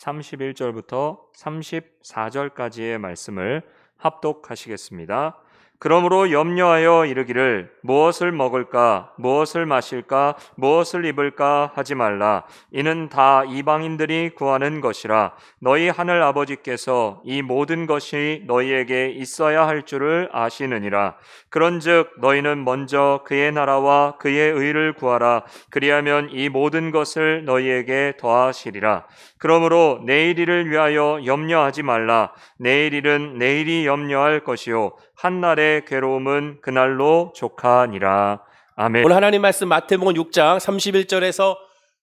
31절부터 34절까지의 말씀을 합독하시겠습니다. 그러므로 염려하여 이르기를 무엇을 먹을까 무엇을 마실까 무엇을 입을까 하지 말라. 이는 다 이방인들이 구하는 것이라. 너희 하늘 아버지께서 이 모든 것이 너희에게 있어야 할 줄을 아시느니라. 그런즉 너희는 먼저 그의 나라와 그의 의를 구하라. 그리하면 이 모든 것을 너희에게 더하시리라. 그러므로 내일 일을 위하여 염려하지 말라. 내일 일은 내일이 염려할 것이요 한날의 괴로움은 그날로 족하니라. 아멘. 오늘 하나님 말씀 마태복음 6장 31절에서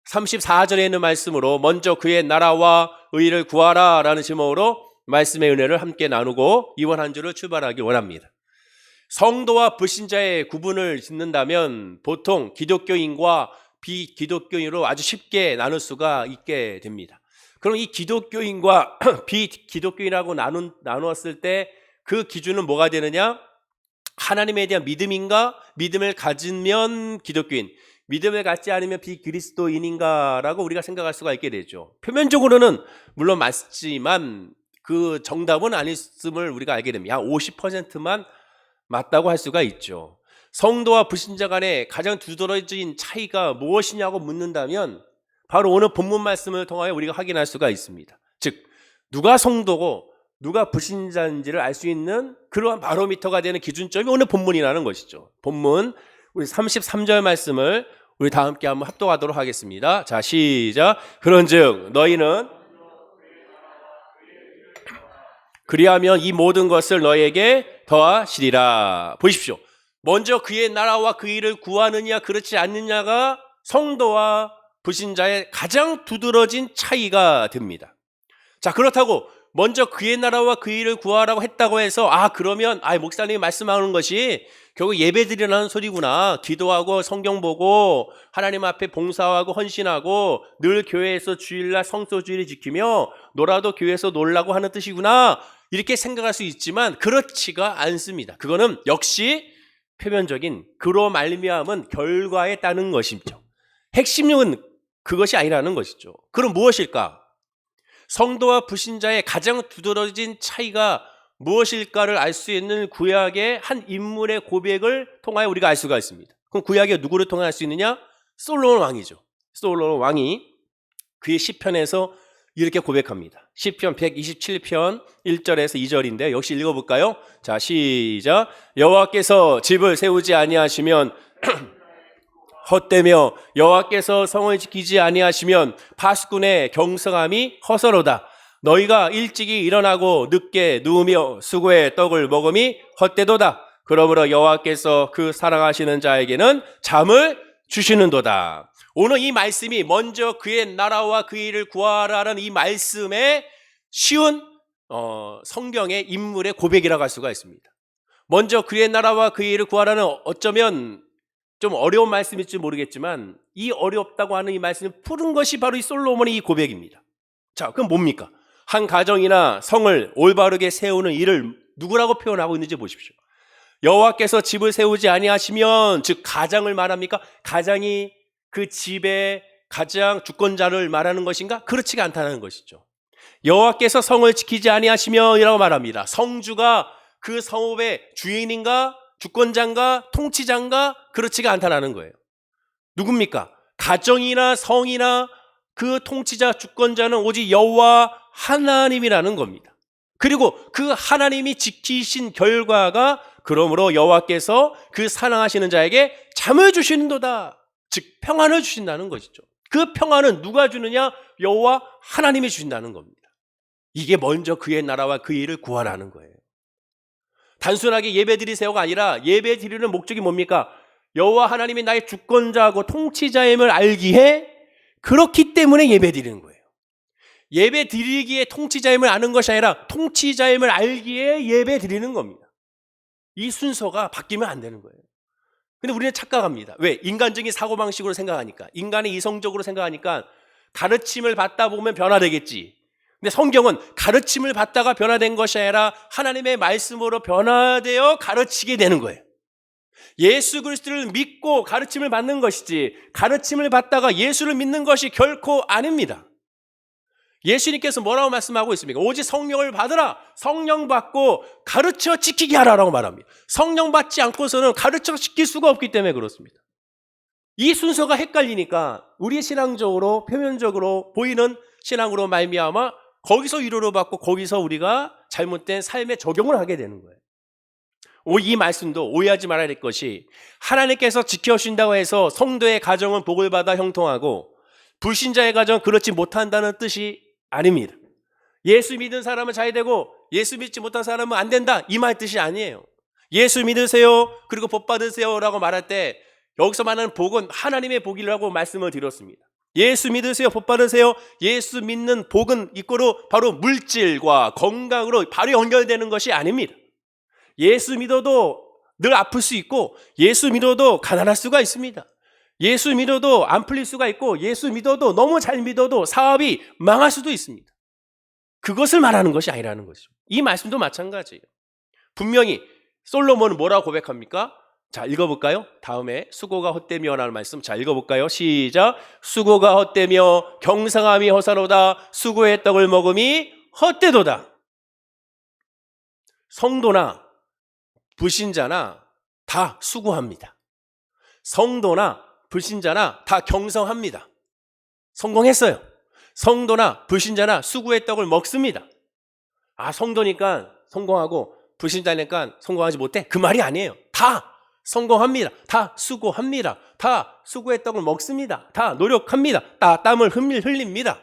34절에 있는 말씀으로 먼저 그의 나라와 의를 구하라 라는 제목으로 말씀의 은혜를 함께 나누고 이번 한 주를 출발하기 원합니다. 성도와 불신자의 구분을 짓는다면 보통 기독교인과 비기독교인으로 아주 쉽게 나눌 수가 있게 됩니다. 그럼 이 기독교인과 비기독교인하고 나누었을 때 그 기준은 뭐가 되느냐? 하나님에 대한 믿음인가? 믿음을 가지면 기독교인, 믿음을 갖지 않으면 비그리스도인인가라고 우리가 생각할 수가 있게 되죠. 표면적으로는 물론 맞지만 그 정답은 아니었음을 우리가 알게 됩니다. 한 50%만 맞다고 할 수가 있죠. 성도와 불신자 간의 가장 두드러진 차이가 무엇이냐고 묻는다면 바로 오늘 본문 말씀을 통하여 우리가 확인할 수가 있습니다. 즉 누가 성도고 누가 불신자인지를 알 수 있는 그러한 바로미터가 되는 기준점이 오늘 본문이라는 것이죠. 본문 우리 33절 말씀을 우리 다 함께 한번 합독하도록 하겠습니다. 자, 시작. 그런즉 너희는 그리하면 이 모든 것을 너희에게 더하시리라. 보십시오. 먼저 그의 나라와 그 일을 구하느냐 그렇지 않느냐가 성도와 불신자의 가장 두드러진 차이가 됩니다. 자, 그렇다고 먼저 그의 나라와 그 일을 구하라고 했다고 해서 그러면 목사님이 말씀하는 것이 결국 예배드리라는 소리구나. 기도하고 성경 보고 하나님 앞에 봉사하고 헌신하고 늘 교회에서 주일날 성소주의를 지키며 놀아도 교회에서 놀라고 하는 뜻이구나. 이렇게 생각할 수 있지만 그렇지가 않습니다. 그거는 역시 표면적인 그로 말미암은 결과에 따른 것이죠. 핵심은 그것이 아니라는 것이죠. 그럼 무엇일까? 성도와 불신자의 가장 두드러진 차이가 무엇일까를 알 수 있는 구약의 한 인물의 고백을 통하여 우리가 알 수가 있습니다. 그럼 구약의 누구를 통해 알 수 있느냐? 솔로몬 왕이죠. 솔로몬 왕이 그의 시편에서 이렇게 고백합니다. 시편 127편 1절에서 2절인데 역시 읽어볼까요? 자, 시작. 여호와께서 집을 세우지 아니하시면 헛되며 여호와께서 성을 지키지 아니하시면 파수꾼의 경성함이 허서로다. 너희가 일찍이 일어나고 늦게 누우며 수고의 떡을 먹음이 헛되도다. 그러므로 여호와께서 그 사랑하시는 자에게는 잠을 주시는도다. 오늘 이 말씀이 먼저 그의 나라와 그 일을 구하라는 이 말씀의 쉬운 성경의 인물의 고백이라고 할 수가 있습니다. 먼저 그의 나라와 그 일을 구하라는 어쩌면 좀 어려운 말씀일지 모르겠지만 이 어렵다고 하는 이 말씀을 푸는 것이 바로 이 솔로몬의 이 고백입니다. 자, 그럼 뭡니까? 한 가정이나 성을 올바르게 세우는 일을 누구라고 표현하고 있는지 보십시오. 여호와께서 집을 세우지 아니하시면, 즉 가장을 말합니까? 가장이 그 집의 가장 주권자를 말하는 것인가? 그렇지가 않다는 것이죠. 여호와께서 성을 지키지 아니하시면이라고 말합니다. 성주가 그 성읍의 주인인가? 주권자인가? 통치자인가? 그렇지가 않다는 거예요. 누굽니까? 가정이나 성이나 그 통치자 주권자는 오직 여호와 하나님이라는 겁니다. 그리고 그 하나님이 지키신 결과가 그러므로 여호와께서 그 사랑하시는 자에게 잠을 주시는도다. 즉 평안을 주신다는 것이죠. 그 평안은 누가 주느냐? 여호와 하나님이 주신다는 겁니다. 이게 먼저 그의 나라와 그 일을 구하라는 거예요. 단순하게 예배드리세요가 아니라 예배드리는 목적이 뭡니까? 여호와 하나님이 나의 주권자하고 통치자임을 알기에 그렇기 때문에 예배드리는 거예요. 예배드리기에 통치자임을 아는 것이 아니라 통치자임을 알기에 예배드리는 겁니다. 이 순서가 바뀌면 안 되는 거예요. 근데 우리는 착각합니다. 왜? 인간적인 사고방식으로 생각하니까, 인간이 이성적으로 생각하니까 가르침을 받다 보면 변화되겠지. 근데 성경은 가르침을 받다가 변화된 것이 아니라 하나님의 말씀으로 변화되어 가르치게 되는 거예요. 예수 그리스도를 믿고 가르침을 받는 것이지 가르침을 받다가 예수를 믿는 것이 결코 아닙니다. 예수님께서 뭐라고 말씀하고 있습니까? 오직 성령을 받으라. 성령 받고 가르쳐 지키게 하라라고 말합니다. 성령 받지 않고서는 가르쳐 지킬 수가 없기 때문에 그렇습니다. 이 순서가 헷갈리니까 우리의 신앙적으로 표면적으로 보이는 신앙으로 말미암아 거기서 위로를 받고 거기서 우리가 잘못된 삶에 적용을 하게 되는 거예요. 이 말씀도 오해하지 말아야 될 것이 하나님께서 지켜주신다고 해서 성도의 가정은 복을 받아 형통하고 불신자의 가정은 그렇지 못한다는 뜻이 아닙니다. 예수 믿은 사람은 잘 되고 예수 믿지 못한 사람은 안 된다, 이 말 뜻이 아니에요. 예수 믿으세요 그리고 복 받으세요 라고 말할 때 여기서 말하는 복은 하나님의 복이라고 말씀을 드렸습니다. 예수 믿으세요, 복 받으세요. 예수 믿는 복은 이거로 바로 물질과 건강으로 바로 연결되는 것이 아닙니다. 예수 믿어도 늘 아플 수 있고 예수 믿어도 가난할 수가 있습니다. 예수 믿어도 안 풀릴 수가 있고 예수 믿어도 너무 잘 믿어도 사업이 망할 수도 있습니다. 그것을 말하는 것이 아니라는 것이죠. 이 말씀도 마찬가지예요. 분명히 솔로몬은 뭐라고 고백합니까? 자, 읽어볼까요? 다음에 수고가 헛되며라는 말씀. 자, 읽어볼까요? 시작. 수고가 헛되며 경상함이 허사로다. 수고의 떡을 먹음이 헛되도다. 성도나 불신자나 다 수고합니다. 성도나 불신자나 다 경성합니다. 성공했어요. 성도나 불신자나 수고의 떡을 먹습니다. 성도니까 성공하고 불신자니까 성공하지 못해? 그 말이 아니에요. 다 성공합니다. 다 수고합니다. 다 수고의 떡을 먹습니다. 다 노력합니다. 다 땀을 흘립니다.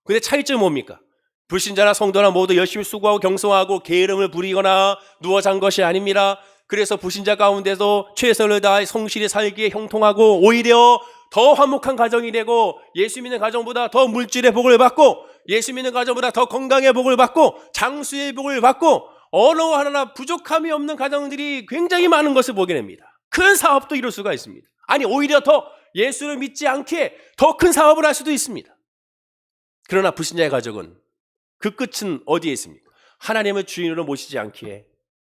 근데 차이점은 뭡니까? 불신자나 성도나 모두 열심히 수고하고 경성하고 게으름을 부리거나 누워 잔 것이 아닙니다. 그래서 불신자 가운데도 최선을 다해 성실히 살기에 형통하고 오히려 더 화목한 가정이 되고 예수 믿는 가정보다 더 물질의 복을 받고 예수 믿는 가정보다 더 건강의 복을 받고 장수의 복을 받고 어느 하나 부족함이 없는 가정들이 굉장히 많은 것을 보게 됩니다. 큰 사업도 이룰 수가 있습니다. 오히려 더 예수를 믿지 않게 더 큰 사업을 할 수도 있습니다. 그러나 불신자의 가정은 그 끝은 어디에 있습니까? 하나님을 주인으로 모시지 않기에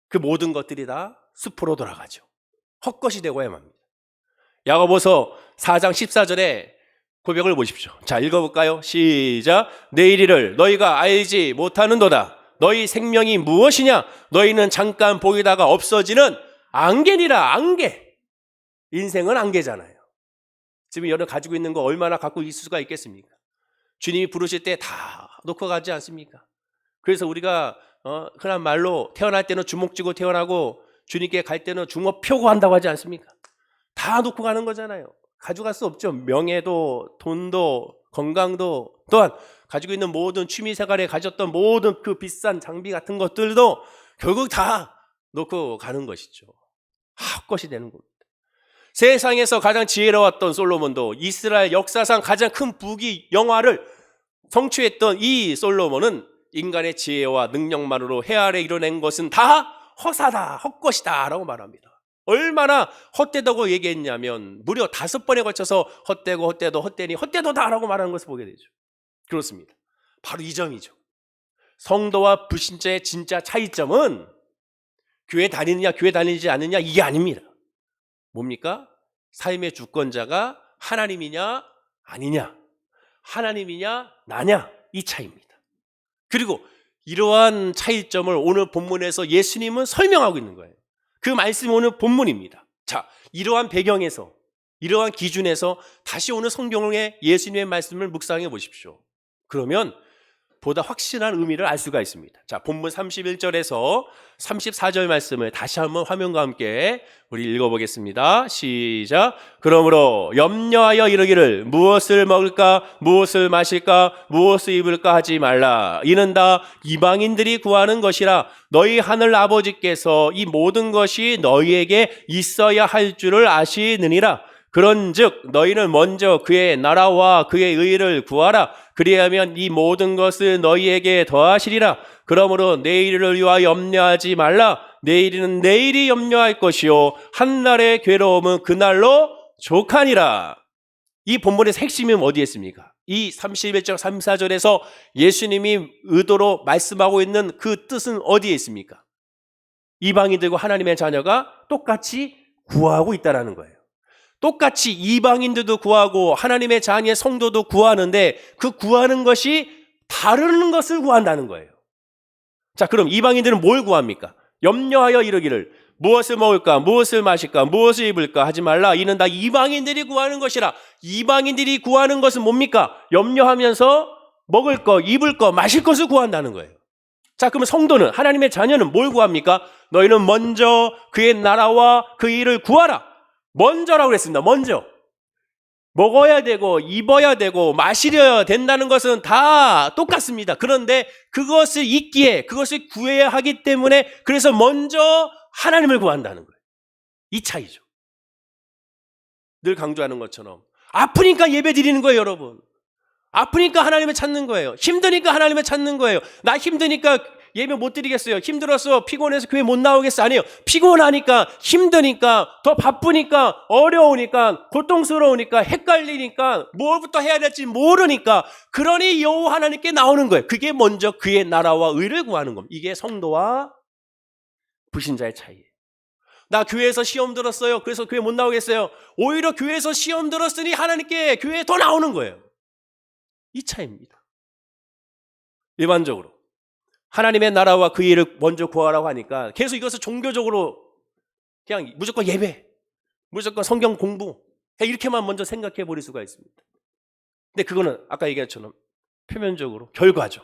그 모든 것들이 다 수포로 돌아가죠. 헛것이 되고야 맙니다. 야고보서 4장 14절에 고백을 보십시오. 자, 읽어볼까요? 시작. 내일 일을 너희가 알지 못하는도다. 너희 생명이 무엇이냐? 너희는 잠깐 보이다가 없어지는 안개니라. 안개. 인생은 안개잖아요. 지금 여러분 가지고 있는 거 얼마나 갖고 있을 수가 있겠습니까? 주님이 부르실 때 다 놓고 가지 않습니까? 그래서 우리가 흔한 말로 태어날 때는 주먹 쥐고 태어나고 주님께 갈 때는 주먹 펴고 한다고 하지 않습니까? 다 놓고 가는 거잖아요. 가져갈 수 없죠. 명예도, 돈도, 건강도, 또한 가지고 있는 모든 취미생활에 가졌던 모든 그 비싼 장비 같은 것들도 결국 다 놓고 가는 것이죠. 헛것이 되는 겁니다. 세상에서 가장 지혜로웠던 솔로몬도 이스라엘 역사상 가장 큰 부귀 영화를 성취했던 이 솔로몬은 인간의 지혜와 능력만으로 해아래 이뤄낸 것은 다 허사다, 헛것이다 라고 말합니다. 얼마나 헛되다고 얘기했냐면 무려 5번에 걸쳐서 헛되고 헛되도 헛되니 헛되도다 라고 말하는 것을 보게 되죠. 그렇습니다. 바로 이 점이죠. 성도와 불신자의 진짜 차이점은 교회 다니느냐 교회 다니지 않느냐 이게 아닙니다. 뭡니까? 삶의 주권자가 하나님이냐 아니냐, 하나님이냐 나냐, 이 차이입니다. 그리고 이러한 차이점을 오늘 본문에서 예수님은 설명하고 있는 거예요. 그 말씀이 오늘 본문입니다. 자, 이러한 배경에서, 이러한 기준에서 다시 오늘 성경의 예수님의 말씀을 묵상해 보십시오. 그러면 보다 확실한 의미를 알 수가 있습니다. 자, 본문 31절에서 34절 말씀을 다시 한번 화면과 함께 우리 읽어보겠습니다. 시작. 그러므로 염려하여 이르기를 무엇을 먹을까, 무엇을 마실까, 무엇을 입을까 하지 말라. 이는 다 이방인들이 구하는 것이라. 너희 하늘 아버지께서 이 모든 것이 너희에게 있어야 할 줄을 아시느니라. 그런즉 너희는 먼저 그의 나라와 그의 의를 구하라. 그리하면 이 모든 것을 너희에게 더하시리라. 그러므로 내일을 위하여 염려하지 말라. 내일은 내일이 염려할 것이요 한날의 괴로움은 그날로 족하니라. 이 본문의 핵심은 어디에 있습니까? 이 31절 34절에서 예수님이 의도로 말씀하고 있는 그 뜻은 어디에 있습니까? 이방인들과 하나님의 자녀가 똑같이 구하고 있다는 거예요. 똑같이 이방인들도 구하고 하나님의 자녀의 성도도 구하는데 그 구하는 것이 다른 것을 구한다는 거예요. 자, 그럼 이방인들은 뭘 구합니까? 염려하여 이르기를 무엇을 먹을까, 무엇을 마실까, 무엇을 입을까 하지 말라. 이는 다 이방인들이 구하는 것이라. 이방인들이 구하는 것은 뭡니까? 염려하면서 먹을 거, 입을 거, 마실 것을 구한다는 거예요. 자, 그러면 성도는, 하나님의 자녀는 뭘 구합니까? 너희는 먼저 그의 나라와 그 일을 구하라. 먼저라고 그랬습니다. 먼저. 먹어야 되고 입어야 되고 마시려야 된다는 것은 다 똑같습니다. 그런데 그것을 잊기에, 그것을 구해야 하기 때문에 그래서 먼저 하나님을 구한다는 거예요. 이 차이죠. 늘 강조하는 것처럼 아프니까 예배 드리는 거예요, 여러분. 아프니까 하나님을 찾는 거예요. 힘드니까 하나님을 찾는 거예요. 나 힘드니까 예배 못 드리겠어요. 힘들어서 피곤해서 교회 못 나오겠어. 아니에요. 피곤하니까, 힘드니까, 더 바쁘니까, 어려우니까, 고통스러우니까, 헷갈리니까, 뭘부터 해야 될지 모르니까, 그러니 여호와 하나님께 나오는 거예요. 그게 먼저 그의 나라와 의를 구하는 겁니다. 이게 성도와 불신자의 차이예요. 나 교회에서 시험 들었어요. 그래서 교회 못 나오겠어요. 오히려 교회에서 시험 들었으니 하나님께 교회에 더 나오는 거예요. 이 차이입니다. 일반적으로 하나님의 나라와 그 일을 먼저 구하라고 하니까 계속 이것을 종교적으로 그냥 무조건 예배, 무조건 성경 공부 이렇게만 먼저 생각해 버릴 수가 있습니다. 근데 그거는 아까 얘기한 것처럼 표면적으로 결과죠.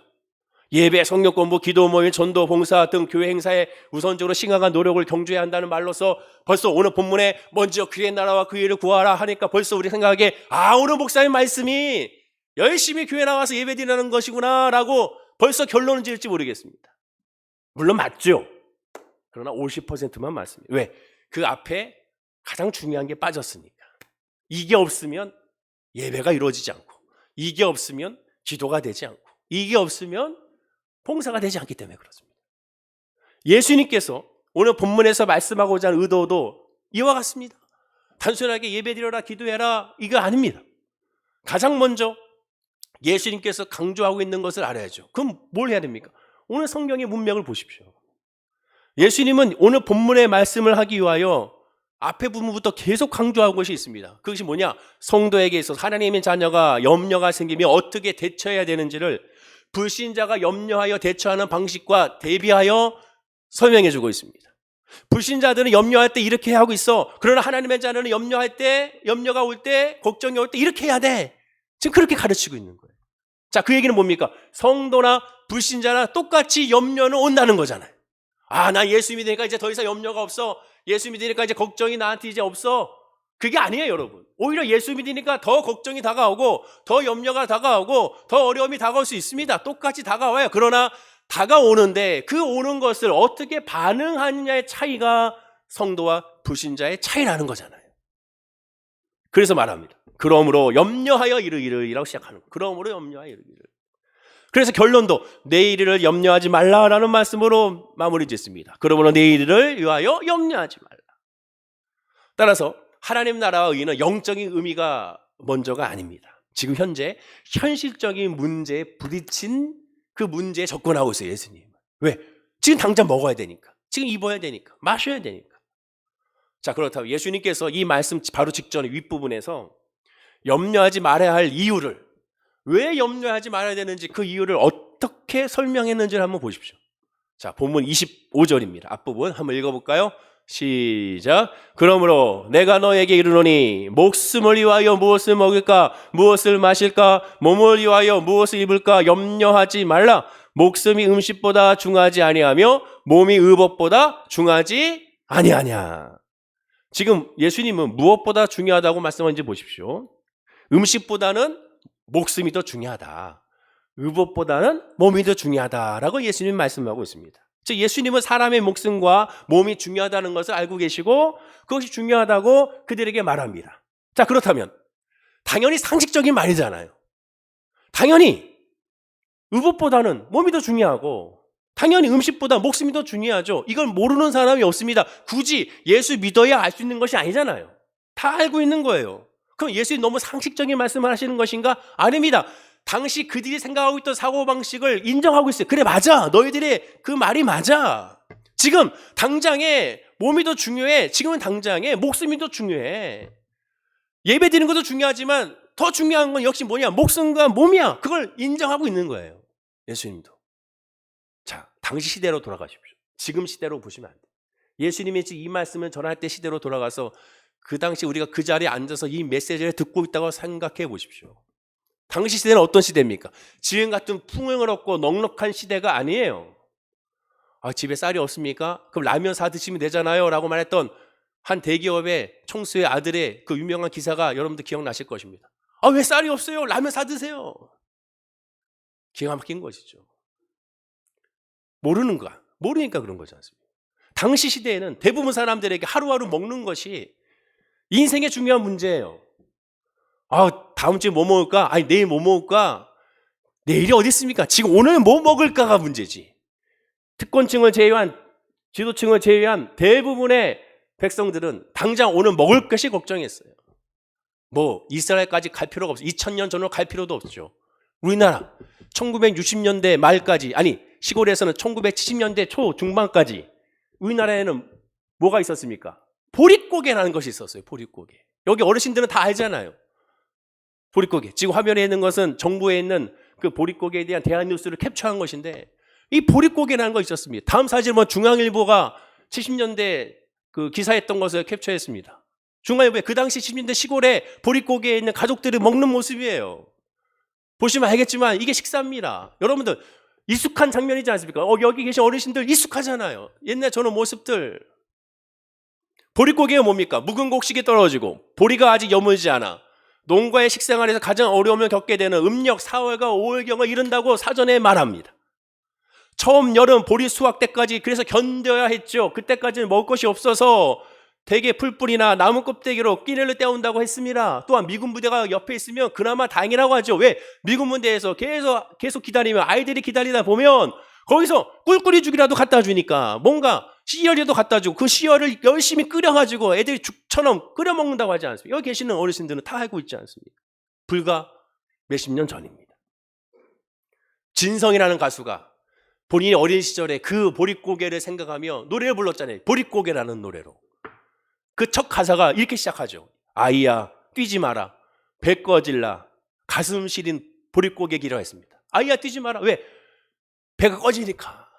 예배, 성경 공부, 기도 모임, 전도, 봉사 등 교회 행사에 우선적으로 신앙과 노력을 경주해야 한다는 말로서 벌써 오늘 본문에 먼저 그의 나라와 그 일을 구하라 하니까 벌써 우리 생각에 오늘 목사님 말씀이 열심히 교회 나와서 예배 드리는 것이구나 라고 벌써 결론을 지을지 모르겠습니다. 물론 맞죠. 그러나 50%만 맞습니다. 왜? 그 앞에 가장 중요한 게 빠졌으니까. 이게 없으면 예배가 이루어지지 않고, 이게 없으면 기도가 되지 않고, 이게 없으면 봉사가 되지 않기 때문에 그렇습니다. 예수님께서 오늘 본문에서 말씀하고자 하는 의도도 이와 같습니다. 단순하게 예배드려라, 기도해라 이거 아닙니다. 가장 먼저 예수님께서 강조하고 있는 것을 알아야죠. 그럼 뭘 해야 됩니까? 오늘 성경의 문맥을 보십시오. 예수님은 오늘 본문의 말씀을 하기 위하여 앞에 부분부터 계속 강조하고 것이 있습니다. 그것이 뭐냐? 성도에게 있어서 하나님의 자녀가 염려가 생기면 어떻게 대처해야 되는지를 불신자가 염려하여 대처하는 방식과 대비하여 설명해 주고 있습니다. 불신자들은 염려할 때 이렇게 하고 있어. 그러나 하나님의 자녀는 염려할 때, 염려가 올 때, 걱정이 올 때 이렇게 해야 돼. 지금 그렇게 가르치고 있는 거예요. 자, 그 얘기는 뭡니까? 성도나 불신자나 똑같이 염려는 온다는 거잖아요. 나 예수 믿으니까 이제 더 이상 염려가 없어. 예수 믿으니까 이제 걱정이 나한테 이제 없어. 그게 아니에요, 여러분. 오히려 예수 믿으니까 더 걱정이 다가오고, 더 염려가 다가오고, 더 어려움이 다가올 수 있습니다. 똑같이 다가와요. 그러나 다가오는데 그 오는 것을 어떻게 반응하느냐의 차이가 성도와 불신자의 차이라는 거잖아요. 그래서 말합니다. 그러므로 염려하여 이르기를이라고 시작하는 거예요. 그러므로 염려하여 이르기를. 그래서 결론도 내일을 염려하지 말라라는 말씀으로 마무리 짓습니다. 그러므로 내일을 위하여 염려하지 말라. 따라서 하나님 나라와 의는 영적인 의미가 먼저가 아닙니다. 지금 현재 현실적인 문제에 부딪힌 그 문제에 접근하고 있어요, 예수님. 왜? 지금 당장 먹어야 되니까. 지금 입어야 되니까. 마셔야 되니까. 자, 그렇다면 예수님께서 이 말씀 바로 직전에 윗부분에서 염려하지 말아야 할 이유를, 왜 염려하지 말아야 되는지 그 이유를 어떻게 설명했는지를 한번 보십시오. 자, 본문 25절입니다. 앞부분 한번 읽어볼까요? 시작. 그러므로 내가 너에게 이르노니 목숨을 위하여 무엇을 먹을까, 무엇을 마실까, 몸을 위하여 무엇을 입을까 염려하지 말라. 목숨이 음식보다 중하지 아니하며 몸이 의복보다 중하지 아니하냐. 지금 예수님은 무엇보다 중요하다고 말씀하는지 보십시오. 음식보다는 목숨이 더 중요하다. 의복보다는 몸이 더 중요하다라고 예수님 말씀하고 있습니다. 즉 예수님은 사람의 목숨과 몸이 중요하다는 것을 알고 계시고 그것이 중요하다고 그들에게 말합니다. 자, 그렇다면 당연히 상식적인 말이잖아요. 당연히 의복보다는 몸이 더 중요하고 당연히 음식보다 목숨이 더 중요하죠. 이걸 모르는 사람이 없습니다. 굳이 예수 믿어야 알 수 있는 것이 아니잖아요. 다 알고 있는 거예요. 그럼 예수님이 너무 상식적인 말씀을 하시는 것인가? 아닙니다. 당시 그들이 생각하고 있던 사고방식을 인정하고 있어요. 그래, 맞아. 너희들의 그 말이 맞아. 지금 당장에 몸이 더 중요해. 지금은 당장에 목숨이 더 중요해. 예배 드리는 것도 중요하지만 더 중요한 건 역시 뭐냐? 목숨과 몸이야. 그걸 인정하고 있는 거예요. 예수님도. 자, 당시 시대로 돌아가십시오. 지금 시대로 보시면 안 돼요. 예수님이 지금 이 말씀을 전할 때 시대로 돌아가서 그 당시 우리가 그 자리에 앉아서 이 메시지를 듣고 있다고 생각해 보십시오. 당시 시대는 어떤 시대입니까? 지금 같은 풍요를 얻고 넉넉한 시대가 아니에요. 아, 집에 쌀이 없습니까? 그럼 라면 사 드시면 되잖아요 라고 말했던 한 대기업의 총수의 아들의 그 유명한 기사가 여러분들 기억나실 것입니다. 아, 왜 쌀이 없어요? 라면 사 드세요. 기가 막힌 것이죠. 모르니까 그런 거지 않습니까? 당시 시대에는 대부분 사람들에게 하루하루 먹는 것이 인생의 중요한 문제예요. 아, 다음 주에 뭐 먹을까? 아니, 내일 뭐 먹을까? 내일이 어디 있습니까? 지금 오늘 뭐 먹을까가 문제지. 특권층을 제외한, 지도층을 제외한 대부분의 백성들은 당장 오늘 먹을 것이 걱정했어요. 뭐 이스라엘까지 갈 필요가 없어요. 2000년 전으로 갈 필요도 없죠. 우리나라 1960년대 말까지, 아니 시골에서는 1970년대 초 중반까지 우리나라에는 뭐가 있었습니까? 보릿고개라는 것이 있었어요. 보릿고개. 여기 어르신들은 다 알잖아요. 보릿고개. 지금 화면에 있는 것은 정부에 있는 그 보릿고개에 대한 대한뉴스를 캡처한 것인데, 이 보릿고개라는 거 있었습니다. 다음 사진은 중앙일보가 70년대 그 기사했던 것을 캡처했습니다. 중앙일보에 그 당시 70년대 시골에 보릿고개에 있는 가족들이 먹는 모습이에요. 보시면 알겠지만 이게 식사입니다. 여러분들 익숙한 장면이지 않습니까? 여기 계신 어르신들 익숙하잖아요. 옛날 저런 모습들. 보릿고개가 뭡니까? 묵은 곡식이 떨어지고 보리가 아직 여물지 않아 농가의 식생활에서 가장 어려움을 겪게 되는 음력 4월과 5월경을 이른다고 사전에 말합니다. 처음 여름 보리 수확 때까지 그래서 견뎌야 했죠. 그때까지는 먹을 것이 없어서 대개 풀뿌리나 나무 껍데기로 끼니를 때운다고 했습니다. 또한 미군 부대가 옆에 있으면 그나마 다행이라고 하죠. 왜? 미군 부대에서 계속 기다리면 아이들이 기다리다 보면 거기서 꿀꿀이 죽이라도 갖다 주니까 뭔가 시리얼이라도 갖다 주고 그 시리얼을 열심히 끓여가지고 애들이 죽처럼 끓여 먹는다고 하지 않습니까? 여기 계시는 어르신들은 다 알고 있지 않습니까? 불과 몇십 년 전입니다. 진성이라는 가수가 본인이 어린 시절에 그 보릿고개를 생각하며 노래를 불렀잖아요. 보릿고개라는 노래로. 그 첫 가사가 이렇게 시작하죠. 아이야 뛰지 마라 배 꺼질라 가슴 시린 보릿고개 기라 했습니다. 아이야 뛰지 마라. 왜? 배가 꺼지니까.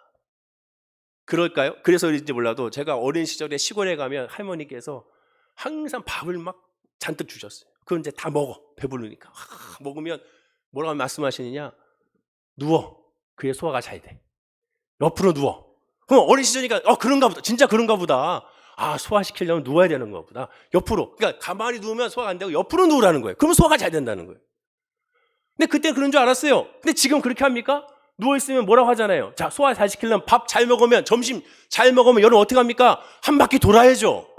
그럴까요? 그래서 그런지 몰라도 제가 어린 시절에 시골에 가면 할머니께서 항상 밥을 막 잔뜩 주셨어요. 그건 이제 다 먹어. 배부르니까. 먹으면 뭐라고 말씀하시느냐? 누워. 그게 소화가 잘 돼. 옆으로 누워. 그럼 어린 시절이니까 그런가 보다. 진짜 그런가 보다. 아, 소화시키려면 누워야 되는 거보다. 옆으로. 그러니까 가만히 누우면 소화가 안 되고 옆으로 누우라는 거예요. 그러면 소화가 잘 된다는 거예요. 근데 그때 그런 줄 알았어요. 근데 지금 그렇게 합니까? 누워있으면 뭐라고 하잖아요. 자, 소화 잘 시키려면 밥 잘 먹으면, 점심 잘 먹으면 여름 어떻게 합니까? 한 바퀴 돌아야죠.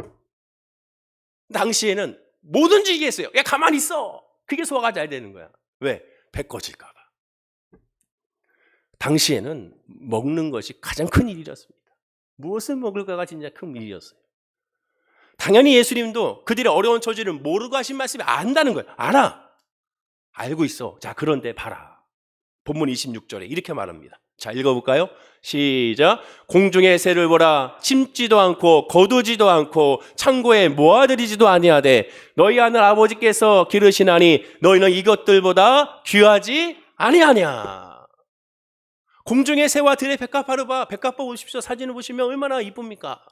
당시에는 뭐든지 얘기했어요. 야, 가만히 있어. 그게 소화가 잘 되는 거야. 왜? 배 꺼질까 봐. 당시에는 먹는 것이 가장 큰 일이었습니다. 무엇을 먹을까가 진짜 큰 일이었어요. 당연히 예수님도 그들의 어려운 처지를 모르고 하신 말씀이 안다는 거예요. 알아. 알고 있어. 자, 그런데 봐라. 본문 26절에 이렇게 말합니다. 자, 읽어볼까요? 시작. 공중의 새를 보라. 심지도 않고 거두지도 않고 창고에 모아들이지도 아니하되 너희 하늘 아버지께서 기르시나니 너희는 이것들보다 귀하지 아니하냐. 공중의 새와 들의 백합화를 봐. 백합화 보십시오. 사진을 보시면 얼마나 이쁩니까?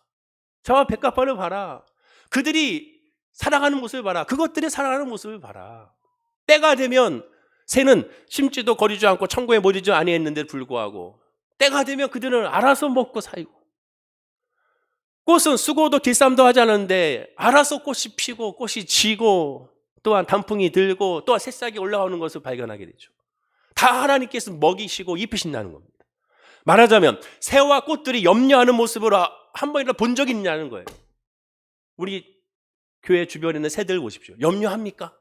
저 백합화를 봐라. 그들이 살아가는 모습을 봐라. 그것들이 살아가는 모습을 봐라. 때가 되면 새는 심지도 거리지 않고 천국에 모이지 아니했는데도 불구하고 때가 되면 그들은 알아서 먹고 살고, 꽃은 수고도 길쌈도 하지 않는데 알아서 꽃이 피고 꽃이 지고 또한 단풍이 들고 또한 새싹이 올라오는 것을 발견하게 되죠. 다 하나님께서 먹이시고 입히신다는 겁니다. 말하자면 새와 꽃들이 염려하는 모습을 한 번이라도 본 적이 있냐는 거예요. 우리 교회 주변에 있는 새들 보십시오. 염려합니까?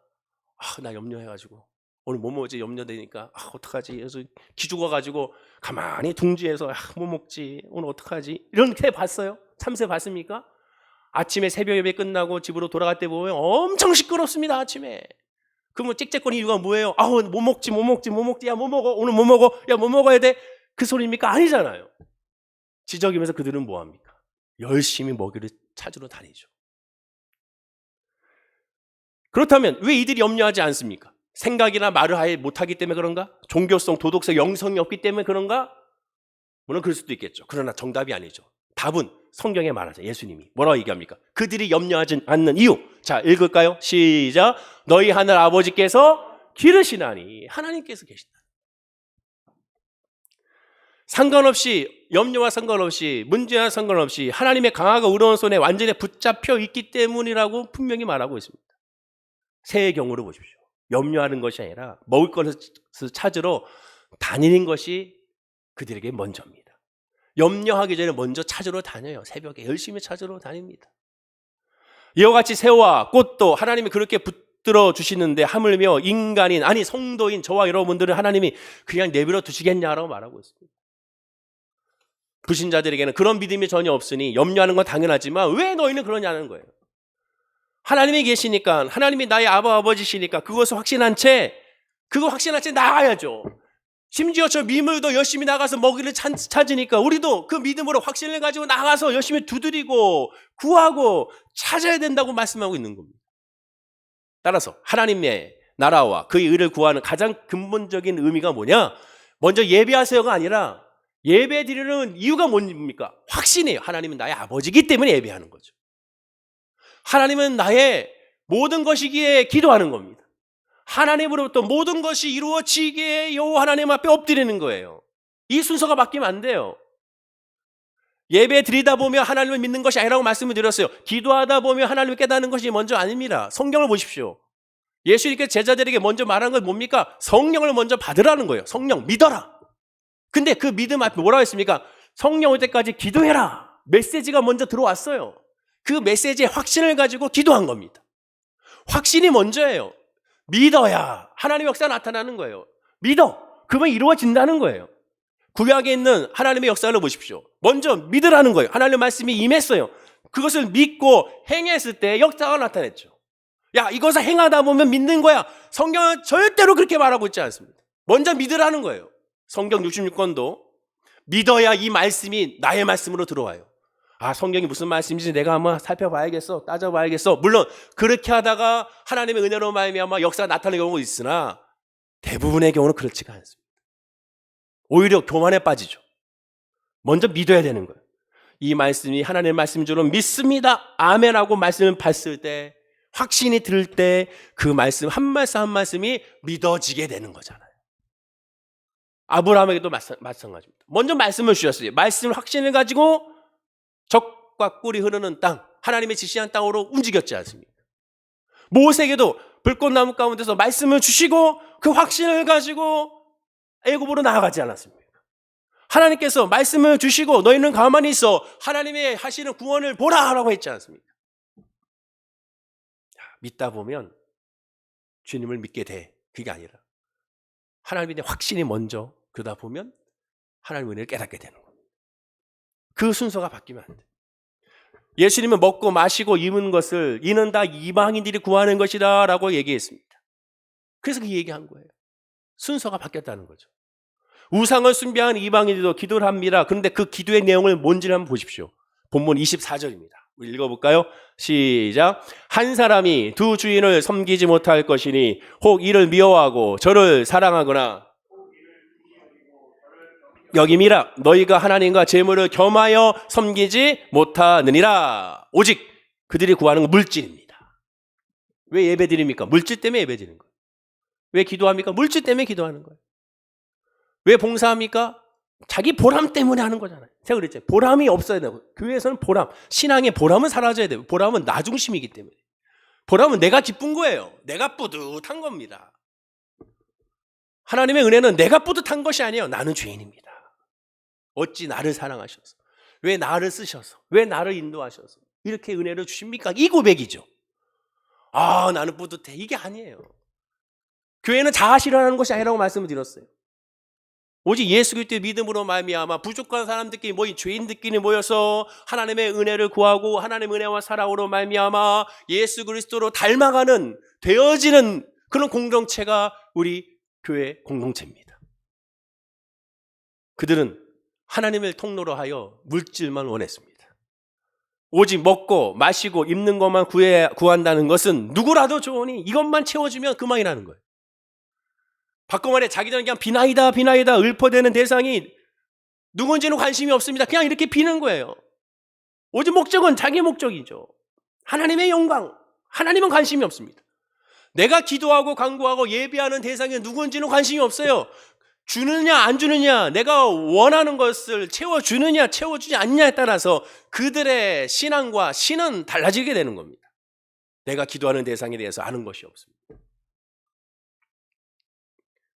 나 염려해가지고 오늘 뭐 먹지 염려되니까 어떡하지? 그래서 기죽어가지고 가만히 둥지에서 뭐 먹지? 오늘 어떡하지? 이런 새 봤어요? 참새 봤습니까? 아침에 새벽 예배 끝나고 집으로 돌아갈 때 보면 엄청 시끄럽습니다. 아침에. 그러면 짹짹거리는 이유가 뭐예요? 뭐 먹지? 야, 뭐 먹어? 오늘 뭐 먹어? 야, 뭐 먹어야 돼? 그 소리입니까? 아니잖아요. 지저귀면서 그들은 뭐 합니까? 열심히 먹이를 찾으러 다니죠. 그렇다면 왜 이들이 염려하지 않습니까? 생각이나 말을 아예 못하기 때문에 그런가? 종교성, 도덕성, 영성이 없기 때문에 그런가? 물론 그럴 수도 있겠죠. 그러나 정답이 아니죠. 답은 성경에 말하죠. 예수님이 뭐라고 얘기합니까? 그들이 염려하지 않는 이유. 자, 읽을까요? 시작. 너희 하늘 아버지께서 기르시나니. 하나님께서 계신다. 상관없이, 염려와 상관없이, 문제와 상관없이 하나님의 강하고 의로운 손에 완전히 붙잡혀 있기 때문이라고 분명히 말하고 있습니다. 새의 경우를 보십시오. 염려하는 것이 아니라 먹을 것을 찾으러 다니는 것이 그들에게 먼저입니다. 염려하기 전에 먼저 찾으러 다녀요. 새벽에 열심히 찾으러 다닙니다. 이와 같이 새와 꽃도 하나님이 그렇게 붙들어 주시는데 하물며 인간인, 아니 성도인 저와 여러분들은 하나님이 그냥 내버려 두시겠냐라고 말하고 있습니다. 불신자들에게는 그런 믿음이 전혀 없으니 염려하는 건 당연하지만 왜 너희는 그러냐는 거예요. 하나님이 계시니까, 하나님이 나의 아버지시니까 그것을 확신한 채 나가야죠. 심지어 저 미물도 열심히 나가서 먹이를 찾으니까 우리도 그 믿음으로 확신을 가지고 나가서 열심히 두드리고 구하고 찾아야 된다고 말씀하고 있는 겁니다. 따라서 하나님의 나라와 그의 의를 구하는 가장 근본적인 의미가 뭐냐? 먼저 예배하세요가 아니라 예배 드리는 이유가 뭡니까? 확신이에요. 하나님은 나의 아버지이기 때문에 예배하는 거죠. 하나님은 나의 모든 것이기에 기도하는 겁니다. 하나님으로부터 모든 것이 이루어지게 요 하나님 앞에 엎드리는 거예요. 이 순서가 바뀌면 안 돼요. 예배 드리다 보면 하나님을 믿는 것이 아니라고 말씀을 드렸어요. 기도하다 보면 하나님을 깨닫는 것이 먼저 아닙니다. 성경을 보십시오. 예수님께서 제자들에게 먼저 말한 건 뭡니까? 성령을 먼저 받으라는 거예요. 성령 믿어라. 근데 그 믿음 앞에 뭐라고 했습니까? 성령 올 때까지 기도해라. 메시지가 먼저 들어왔어요. 그 메시지의 확신을 가지고 기도한 겁니다. 확신이 먼저예요. 믿어야 하나님의 역사가 나타나는 거예요. 믿어. 그러면 이루어진다는 거예요. 구약에 있는 하나님의 역사를 보십시오. 먼저 믿으라는 거예요. 하나님의 말씀이 임했어요. 그것을 믿고 행했을 때 역사가 나타났죠. 야, 이것을 행하다 보면 믿는 거야. 성경은 절대로 그렇게 말하고 있지 않습니다. 먼저 믿으라는 거예요. 성경 66권도 믿어야 이 말씀이 나의 말씀으로 들어와요. 아, 성경이 무슨 말씀인지 내가 한번 살펴봐야겠어, 따져봐야겠어. 물론 그렇게 하다가 하나님의 은혜로 말미암아 역사가 나타나는 경우가 있으나 대부분의 경우는 그렇지가 않습니다. 오히려 교만에 빠지죠. 먼저 믿어야 되는 거예요. 이 말씀이 하나님의 말씀인 줄은 믿습니다. 아멘하고 말씀을 봤을 때, 확신이 들 때 그 말씀 한 말씀 한 말씀이 믿어지게 되는 거잖아요. 아브라함에게도 마찬가지입니다. 먼저 말씀을 주셨어요. 말씀을 확신을 가지고 적과 꿀이 흐르는 땅, 하나님의 지시한 땅으로 움직였지 않습니까? 모세에게도 불꽃나무 가운데서 말씀을 주시고 그 확신을 가지고 애굽으로 나아가지 않았습니까? 하나님께서 말씀을 주시고 너희는 가만히 있어 하나님의 하시는 구원을 보라 라고 했지 않습니까? 믿다 보면 주님을 믿게 돼. 그게 아니라 하나님의 확신이 먼저, 그러다 보면 하나님의 은혜를 깨닫게 되는 겁니다. 그 순서가 바뀌면 안 돼. 예수님은 먹고 마시고 입은 것을 이는 다 이방인들이 구하는 것이다 라고 얘기했습니다. 그래서 그 얘기한 거예요. 순서가 바뀌었다는 거죠. 우상을 숭배하는 이방인들도 기도를 합니다. 그런데 그 기도의 내용을 뭔지를 한번 보십시오. 본문 24절입니다. 읽어볼까요? 시작. 한 사람이 두 주인을 섬기지 못할 것이니 혹 이를 미워하고 저를 사랑하거나 여김이라 너희가 하나님과 재물을 겸하여 섬기지 못하느니라. 오직 그들이 구하는 건 물질입니다. 왜 예배드립니까? 물질 때문에 예배드리는 거예요. 왜 기도합니까? 물질 때문에 기도하는 거예요. 왜 봉사합니까? 자기 보람 때문에 하는 거잖아요. 제가 그랬죠. 보람이 없어야 되고, 교회에서는 보람, 신앙의 보람은 사라져야 돼요. 보람은 나 중심이기 때문에. 보람은 내가 기쁜 거예요. 내가 뿌듯한 겁니다. 하나님의 은혜는 내가 뿌듯한 것이 아니에요. 나는 죄인입니다. 어찌 나를 사랑하셔서, 왜 나를 쓰셔서, 왜 나를 인도하셔서 이렇게 은혜를 주십니까? 이 고백이죠. 아, 나는 뿌듯해. 이게 아니에요. 교회는 자아 실현하는 것이 아니라고 말씀을 드렸어요. 오직 예수 그리스도의 믿음으로 말미암아 부족한 사람들끼리 모인 죄인들끼리 모여서 하나님의 은혜를 구하고 하나님의 은혜와 사랑으로 말미암아 예수 그리스도로 닮아가는, 되어지는 그런 공동체가 우리 교회 공동체입니다. 그들은 하나님을 통로로 하여 물질만 원했습니다. 오직 먹고 마시고 입는 것만 구한다는 것은 누구라도 좋으니 이것만 채워주면 그만이라는 거예요. 바꿔 말해 자기들은 그냥 비나이다 읊어대는 대상이 누군지는 관심이 없습니다. 그냥 이렇게 비는 거예요. 오직 목적은 자기 목적이죠. 하나님의 영광, 하나님은 관심이 없습니다. 내가 기도하고 간구하고 예배하는 대상이 누군지는 관심이 없어요. 주느냐 안 주느냐, 내가 원하는 것을 채워주느냐 채워주지 않느냐에 따라서 그들의 신앙과 신은 달라지게 되는 겁니다. 내가 기도하는 대상에 대해서 아는 것이 없습니다.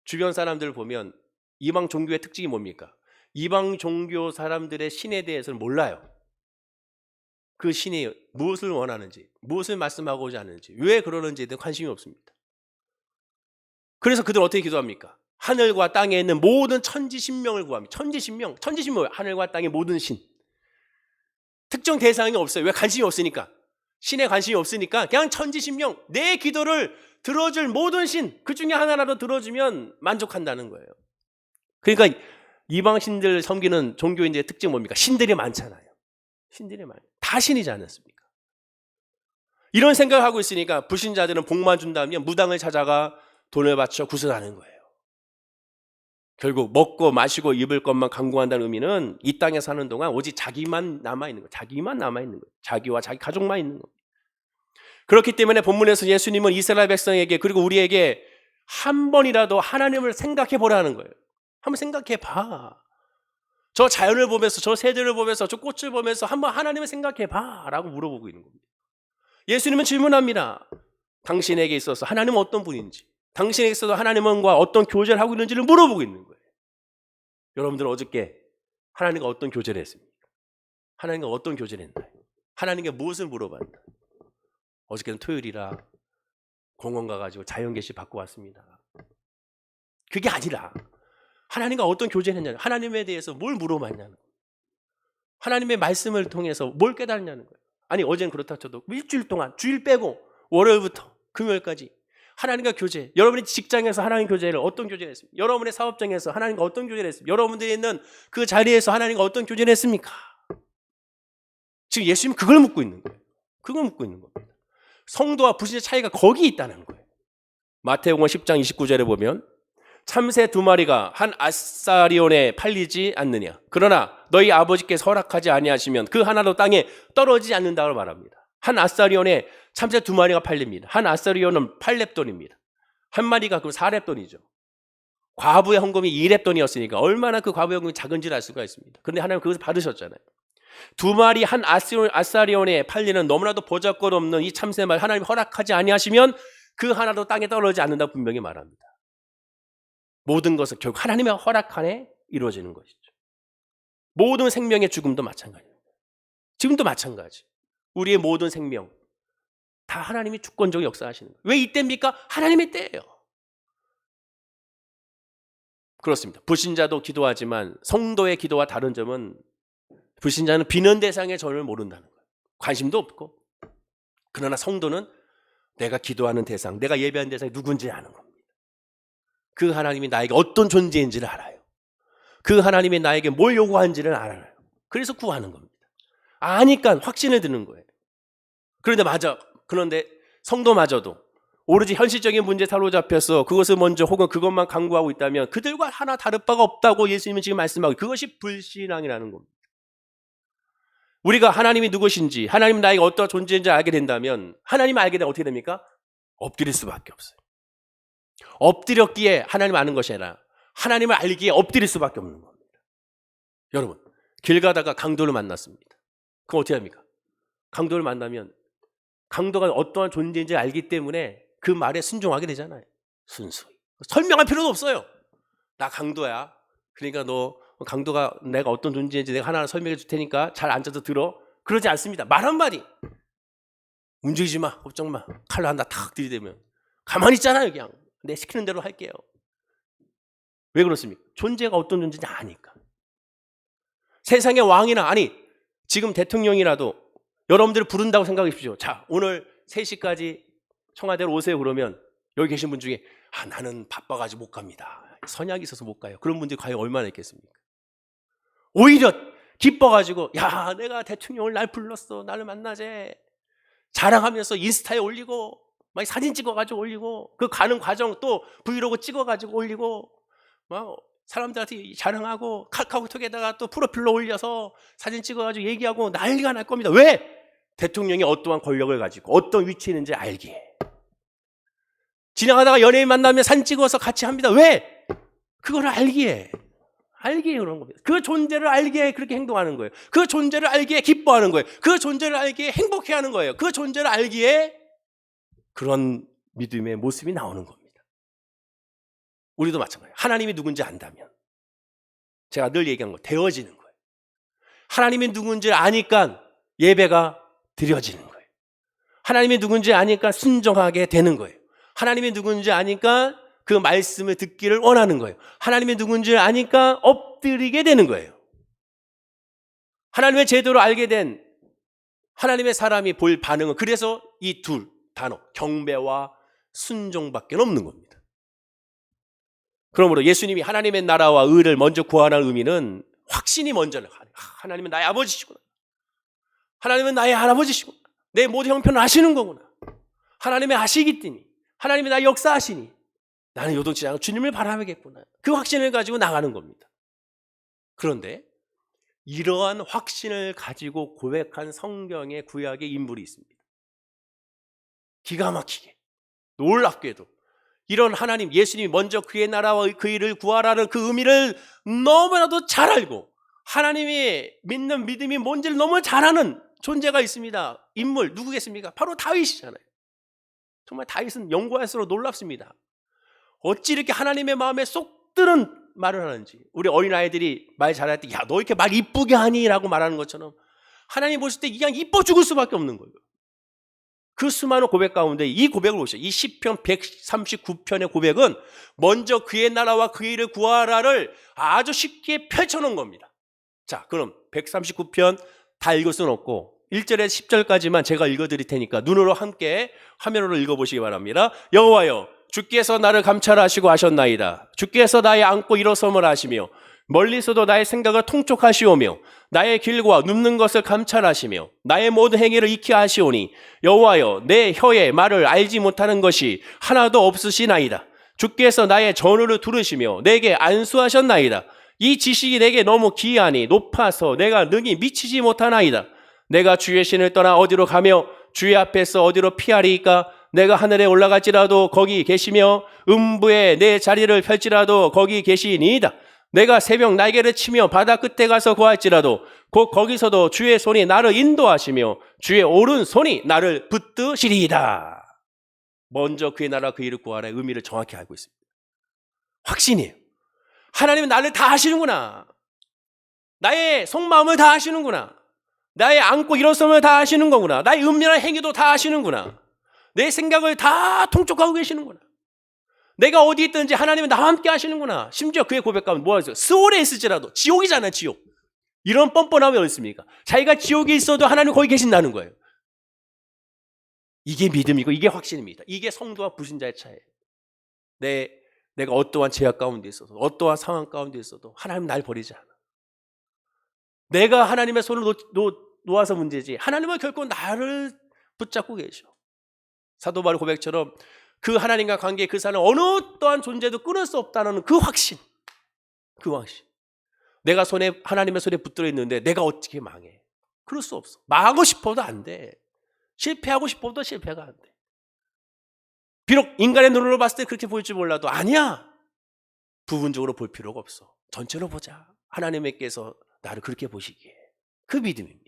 주변 사람들 보면 이방 종교의 특징이 뭡니까? 이방 종교 사람들의 신에 대해서는 몰라요. 그 신이 무엇을 원하는지, 무엇을 말씀하고자 하는지, 왜 그러는지에 대해 관심이 없습니다. 그래서 그들은 어떻게 기도합니까? 하늘과 땅에 있는 모든 천지신명을 구합니다. 천지신명 뭐예요? 하늘과 땅의 모든 신. 특정 대상이 없어요. 왜? 관심이 없으니까. 신에 관심이 없으니까 그냥 천지신명, 내 기도를 들어줄 모든 신, 그 중에 하나라도 들어주면 만족한다는 거예요. 그러니까 이방 신들 섬기는 종교인들의 특징이 뭡니까? 신들이 많잖아요. 신들이 많아요. 다 신이지 않았습니까? 이런 생각을 하고 있으니까 불신자들은 복만 준다면 무당을 찾아가 돈을 바쳐 구슬하는 거예요. 결국 먹고 마시고 입을 것만 강구한다는 의미는 이 땅에 사는 동안 오직 자기만 남아있는 거예요. 자기만 남아있는 거예요. 자기와 자기 가족만 있는 거예요. 그렇기 때문에 본문에서 예수님은 이스라엘 백성에게 그리고 우리에게 한 번이라도 하나님을 생각해 보라는 거예요. 한번 생각해 봐. 저 자연을 보면서, 저 새들을 보면서, 저 꽃을 보면서 한번 하나님을 생각해 봐 라고 물어보고 있는 겁니다. 예수님은 질문합니다. 당신에게 있어서 하나님은 어떤 분인지, 당신에게 있어서 하나님과 어떤 교제를 하고 있는지를 물어보고 있는 거예요. 여러분들은 어저께 하나님과 어떤 교제를 했습니까? 하나님과 어떤 교제를 했나요? 하나님께 무엇을 물어봤나요? 어저께는 토요일이라 공원 가가지고 자연계시 받고 왔습니다. 그게 아니라 하나님과 어떤 교제를 했냐면 하나님에 대해서 뭘 물어봤냐는 거예요. 하나님의 말씀을 통해서 뭘 깨달았냐는 거예요. 아니 어제는 그렇다 쳐도 일주일 동안 주일 빼고 월요일부터 금요일까지 하나님과 교제, 여러분의 직장에서 하나님 교제를 어떤 교제를 했습니까? 여러분의 사업장에서 하나님과 어떤 교제를 했습니까? 여러분들이 있는 그 자리에서 하나님과 어떤 교제를 했습니까? 지금 예수님은 그걸 묻고 있는 거예요. 그걸 묻고 있는 겁니다. 성도와 불신의 차이가 거기 있다는 거예요. 마태복음 10장 29절에 보면 참새 2마리가 한 아사리온에 팔리지 않느냐. 그러나 너희 아버지께서 허락하지 아니하시면 그 하나도 땅에 떨어지지 않는다고 말합니다. 한 아사리온에 참새 2마리가 팔립니다. 한 아사리온은 8렙돈입니다. 한 마리가 그럼 4렙돈이죠. 과부의 헌금이 2렙돈이었으니까 얼마나 그 과부의 헌금이 작은지를 알 수가 있습니다. 그런데 하나님 그것을 받으셨잖아요. 2마리 한 아사리온에 팔리는 너무나도 보잘것없는 이 참새말 하나님 허락하지 아니하시면 그 하나도 땅에 떨어지지 않는다고 분명히 말합니다. 모든 것은 결국 하나님의 허락 안에 이루어지는 것이죠. 모든 생명의 죽음도 마찬가지입니다. 지금도 마찬가지. 우리의 모든 생명 다 하나님이 주권적으로 역사하시는 거예요. 왜 이때입니까? 하나님의 때예요. 그렇습니다. 불신자도 기도하지만 성도의 기도와 다른 점은 불신자는 비는 대상의 전을 모른다는 거예요. 관심도 없고. 그러나 성도는 내가 기도하는 대상, 내가 예배하는 대상이 누군지 아는 겁니다. 그 하나님이 나에게 어떤 존재인지를 알아요. 그 하나님이 나에게 뭘 요구하는지를 알아요. 그래서 구하는 겁니다. 아니까 확신을 드는 거예요. 그런데 성도마저도 오로지 현실적인 문제에 사로잡혀서 그것을 먼저 혹은 그것만 강구하고 있다면 그들과 하나 다를 바가 없다고 예수님은 지금 말씀하고 그것이 불신앙이라는 겁니다. 우리가 하나님이 누구신지 하나님 나에게 어떤 존재인지 알게 된다면 하나님을 알게 되면 어떻게 됩니까? 엎드릴 수밖에 없어요. 엎드렸기에 하나님 아는 것이 아니라 하나님을 알기에 엎드릴 수밖에 없는 겁니다. 여러분 길 가다가 강도를 만났습니다. 그럼 어떻게 합니까? 강도를 만나면 강도가 어떠한 존재인지 알기 때문에 그 말에 순종하게 되잖아요. 순수히 설명할 필요도 없어요. 나 강도야. 그러니까 너 강도가 내가 어떤 존재인지 내가 하나하나 설명해 줄 테니까 잘 앉아서 들어. 그러지 않습니다. 말 한마디 움직이지 마, 걱정 마. 칼로 하나 탁 들이대면 가만히 있잖아요. 그냥 내 시키는 대로 할게요. 왜 그렇습니까? 존재가 어떤 존재인지 아니까. 세상의 왕이나 아니 지금 대통령이라도 여러분들을 부른다고 생각해 보십시오. 자, 오늘 3시까지 청와대로 오세요. 그러면 여기 계신 분 중에 나는 바빠가지고 못 갑니다. 선약이 있어서 못 가요. 그런 분들이 과연 얼마나 있겠습니까? 오히려 기뻐가지고 야 내가 대통령을 날 불렀어. 나를 만나재. 자랑하면서 인스타에 올리고 막 사진 찍어가지고 올리고, 그 가는 과정 또 브이로그 찍어가지고 올리고, 막 사람들한테 자랑하고, 카카오톡에다가 또 프로필로 올려서 사진 찍어가지고 얘기하고 난리가 날 겁니다. 왜? 대통령이 어떠한 권력을 가지고 어떤 위치에 있는지 알기에. 지나가다가 연예인 만나면 사진 찍어서 같이 합니다. 왜? 그걸 알기에 그런 겁니다. 그 존재를 알기에 그렇게 행동하는 거예요. 그 존재를 알기에 기뻐하는 거예요. 그 존재를 알기에 행복해하는 거예요. 그 존재를 알기에 그런 믿음의 모습이 나오는 겁니다. 우리도 마찬가지예요. 하나님이 누군지 안다면, 제가 늘 얘기한 거, 되어지는 거예요. 하나님이 누군지 아니까 예배가 드려지는 거예요. 하나님이 누군지 아니까 순종하게 되는 거예요. 하나님이 누군지 아니까 그 말씀을 듣기를 원하는 거예요. 하나님이 누군지 아니까 엎드리게 되는 거예요. 하나님의 제도를 알게 된 하나님의 사람이 볼 반응은, 그래서 이 둘 단어, 경배와 순종밖에 없는 겁니다. 그러므로 예수님이 하나님의 나라와 의를 먼저 구하는 의미는 확신이 먼저 나가요. 하나님은 나의 아버지시구나. 하나님은 나의 할아버지시구나. 내 모든 형편을 아시는 거구나. 하나님이 아시기, 하나님이 나의 역사하시니 나는 요동치지 않고 주님을 바라보겠구나. 그 확신을 가지고 나가는 겁니다. 그런데 이러한 확신을 가지고 고백한 성경의 구약의 인물이 있습니다. 기가 막히게, 놀랍게도 이런 하나님, 예수님이 먼저 그의 나라와 그 일을 구하라는 그 의미를 너무나도 잘 알고 하나님이 믿는 믿음이 뭔지를 너무 잘 아는 존재가 있습니다. 인물 누구겠습니까? 바로 다윗이잖아요. 정말 다윗은 연구할수록 놀랍습니다. 어찌 이렇게 하나님의 마음에 쏙 드는 말을 하는지. 우리 어린아이들이 말 잘할 때, 야, 너 이렇게 말 이쁘게 하니? 라고 말하는 것처럼 하나님 보실 때 그냥 이뻐 죽을 수밖에 없는 거예요. 그 수많은 고백 가운데 이 고백을 보시죠. 이 시편 139편의 고백은 먼저 그의 나라와 그의 일을 구하라를 아주 쉽게 펼쳐놓은 겁니다. 자, 그럼 139편 다 읽을 수는 없고 1절에서 10절까지만 제가 읽어드릴 테니까 눈으로 함께 화면으로 읽어보시기 바랍니다. 여호와여, 주께서 나를 감찰하시고 하셨나이다. 주께서 나의 앉고 일어섬을 하시며 멀리서도 나의 생각을 통촉하시오며 나의 길과 눕는 것을 감찰하시며 나의 모든 행위를 익히 아시오니 여호와여, 내 혀의 말을 알지 못하는 것이 하나도 없으시나이다. 주께서 나의 전우를 들으시며 내게 안수하셨나이다. 이 지식이 내게 너무 기이하니 높아서 내가 능히 미치지 못하나이다. 내가 주의 신을 떠나 어디로 가며 주의 앞에서 어디로 피하리이까? 내가 하늘에 올라갈지라도 거기 계시며 음부에 내 자리를 펼지라도 거기 계시니이다. 내가 새벽 날개를 치며 바다 끝에 가서 구할지라도 곧 거기서도 주의 손이 나를 인도하시며 주의 오른손이 나를 붙드시리이다. 먼저 그의 나라 그 일을 구하라의 의미를 정확히 알고 있습니다. 확신이에요. 하나님은 나를 다 아시는구나. 나의 속마음을 다 아시는구나. 나의 앉고 일어섬을 다 아시는 거구나. 나의 은밀한 행위도 다 아시는구나. 내 생각을 다 통촉하고 계시는구나. 내가 어디 있든지 하나님은 나와 함께 하시는구나. 심지어 그의 고백가면 뭐가 있어요? 스올에 있을지라도, 지옥이잖아요, 지옥. 이런 뻔뻔함이 어디 있습니까? 자기가 지옥에 있어도 하나님 거기 계신다는 거예요. 이게 믿음이고 이게 확신입니다. 이게 성도와 불신자의 차이예요. 내가 어떠한 제약 가운데 있어도, 어떠한 상황 가운데 있어도 하나님 날 버리지 않아. 내가 하나님의 손을 놓아서 문제지 하나님은 결코 나를 붙잡고 계셔. 사도 바울 고백처럼 그 하나님과 관계에 그 사람은 어느 또한 존재도 끊을 수 없다는 그 확신. 내가 하나님의 손에 붙들어 있는데 내가 어떻게 망해? 그럴 수 없어. 망하고 싶어도 안 돼. 실패하고 싶어도 실패가 안 돼. 비록 인간의 눈으로 봤을 때 그렇게 보일지 몰라도 아니야. 부분적으로 볼 필요가 없어. 전체로 보자. 하나님께서 나를 그렇게 보시기에. 그 믿음입니다.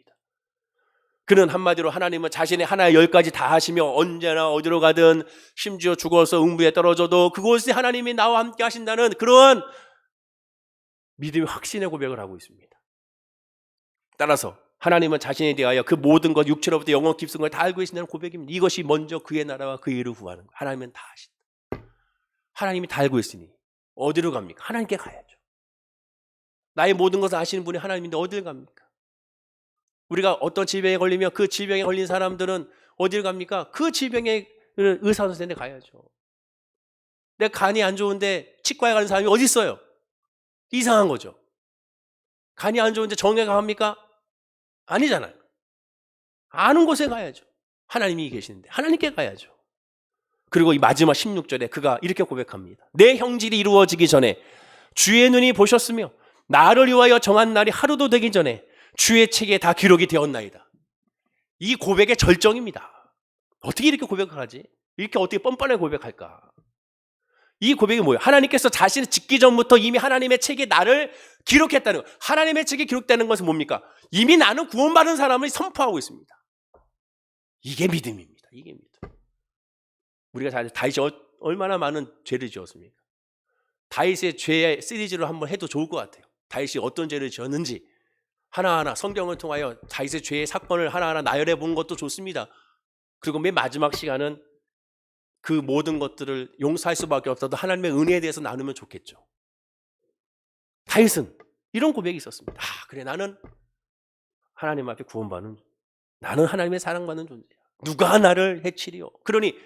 그는 한마디로 하나님은 자신의 하나의 10가지 다 하시며 언제나 어디로 가든 심지어 죽어서 음부에 떨어져도 그곳에 하나님이 나와 함께 하신다는 그런 믿음의 확신의 고백을 하고 있습니다. 따라서 하나님은 자신에 대하여 그 모든 것, 육체로부터 영혼 깊은 걸 다 알고 계신다는 고백입니다. 이것이 먼저 그의 나라와 그의 일을 구하는 거예요. 하나님은 다 아신다. 하나님이 다 알고 있으니 어디로 갑니까? 하나님께 가야죠. 나의 모든 것을 아시는 분이 하나님인데 어디를 갑니까? 우리가 어떤 질병에 걸리면 그 질병에 걸린 사람들은 어디를 갑니까? 그 질병의 의사 선생님한테 가야죠. 내 간이 안 좋은데 치과에 가는 사람이 어디 있어요? 이상한 거죠. 간이 안 좋은데 정형외과 갑니까? 아니잖아요. 아는 곳에 가야죠. 하나님이 계시는데 하나님께 가야죠. 그리고 이 마지막 16절에 그가 이렇게 고백합니다. 내 형질이 이루어지기 전에 주의 눈이 보셨으며 나를 위하여 정한 날이 하루도 되기 전에 주의 책에 다 기록이 되었나이다. 이 고백의 절정입니다. 어떻게 이렇게 고백을 하지? 이렇게 어떻게 뻔뻔하게 고백할까? 이 고백이 뭐예요? 하나님께서 자신을 짓기 전부터 이미 하나님의 책에 나를 기록했다는 것. 하나님의 책에 기록되는 것은 뭡니까? 이미 나는 구원받은 사람을 선포하고 있습니다. 이게 믿음입니다. 이게 믿음. 우리가 다윗이 얼마나 많은 죄를 지었습니까? 다윗의 죄의 시리즈로 한번 해도 좋을 것 같아요. 다윗이 어떤 죄를 지었는지 하나하나 성경을 통하여 다윗의 죄의 사건을 하나하나 나열해 보는 것도 좋습니다. 그리고 맨 마지막 시간은 그 모든 것들을 용서할 수밖에 없어도 하나님의 은혜에 대해서 나누면 좋겠죠. 다윗은 이런 고백이 있었습니다. 그래, 나는 하나님 앞에 구원받는, 나는 하나님의 사랑받는 존재야. 누가 나를 해치리요? 그러니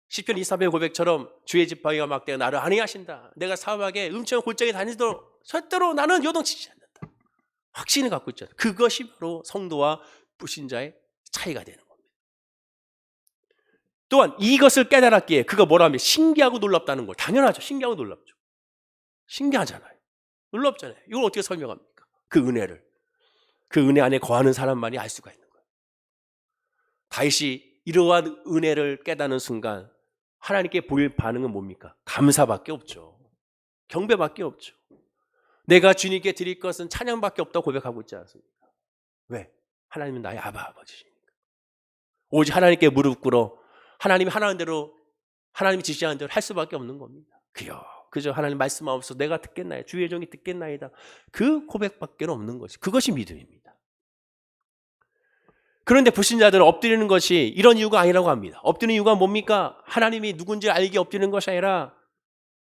시편 24편 고백처럼 주의 지팡이와 막대가 나를 안위하신다. 내가 사막에 음침한 골짜기 다니도록 절대로 나는 요동치지 않는다. 확신을 갖고 있잖아요. 그것이 바로 성도와 불신자의 차이가 되는 겁니다. 또한 이것을 깨달았기에 그가 뭐라 하면 신기하고 놀랍다는 걸. 당연하죠. 신기하고 놀랍죠. 신기하잖아요. 놀랍잖아요. 이걸 어떻게 설명합니까? 그 은혜를. 그 은혜 안에 거하는 사람만이 알 수가 있는 거예요. 다윗이 이러한 은혜를 깨닫는 순간 하나님께 보일 반응은 뭡니까? 감사밖에 없죠. 경배밖에 없죠. 내가 주님께 드릴 것은 찬양밖에 없다고 고백하고 있지 않습니까? 왜? 하나님은 나의 아버지시니까. 오직 하나님께 무릎 꿇어 하나님이 하라는 대로, 하나님이 지시하는 대로 할 수밖에 없는 겁니다. 그저 하나님 말씀하옵소서 내가 듣겠나이다. 주의 종이 듣겠나이다. 그 고백밖에 없는 것이, 그것이 믿음입니다. 그런데 불신자들은 엎드리는 것이 이런 이유가 아니라고 합니다. 엎드리는 이유가 뭡니까? 하나님이 누군지 알기 엎드리는 것이 아니라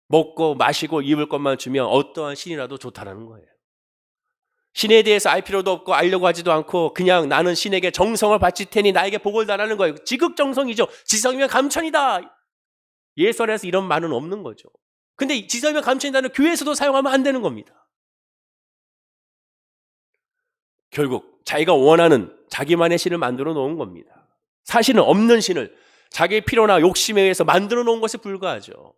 먹고 마시고 입을 것만 주면 어떠한 신이라도 좋다라는 거예요. 신에 대해서 알 필요도 없고 알려고 하지도 않고 그냥 나는 신에게 정성을 바칠 테니 나에게 복을 달라는 거예요. 지극정성이죠. 지성이면 감천이다. 예수 안에서 이런 말은 없는 거죠. 근데 지성이면 감천이다는 교회에서도 사용하면 안 되는 겁니다. 결국 자기가 원하는 자기만의 신을 만들어 놓은 겁니다. 사실은 없는 신을 자기의 필요나 욕심에 의해서 만들어 놓은 것에 불과하죠.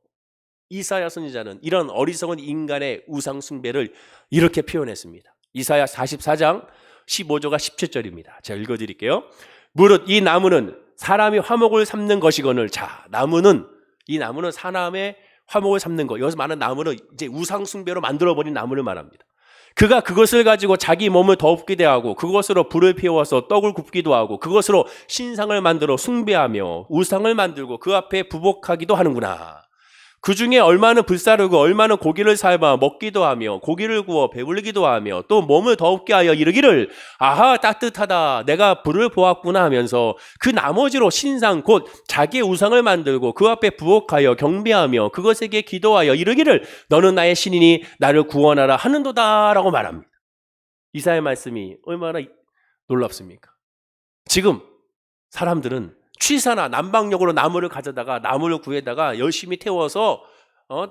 이사야 선지자는 이런 어리석은 인간의 우상 숭배를 이렇게 표현했습니다. 이사야 44장 15절과 17절입니다. 제가 읽어드릴게요. 무릇 이 나무는 사람이 화목을 삼는 것이거늘. 자, 이 나무는 사람의 화목을 삼는 것. 여기서 말하는 나무는 이제 우상 숭배로 만들어버린 나무를 말합니다. 그가 그것을 가지고 자기 몸을 더웁기도 하고 그것으로 불을 피워서 떡을 굽기도 하고 그것으로 신상을 만들어 숭배하며 우상을 만들고 그 앞에 부복하기도 하는구나. 그 중에 얼마는 불사르고 얼마는 고기를 삶아 먹기도 하며 고기를 구워 배불리기도 하며 또 몸을 더웁게 하여 이르기를 아하 따뜻하다 내가 불을 보았구나 하면서 그 나머지로 신상 곧 자기의 우상을 만들고 그 앞에 부복하여 경배하며 그것에게 기도하여 이르기를 너는 나의 신이니 나를 구원하라 하는도다 라고 말합니다. 이사야의 말씀이 얼마나 놀랍습니까? 지금 사람들은 취사나 난방용으로 나무를 가져다가 나무를 구해다가 열심히 태워서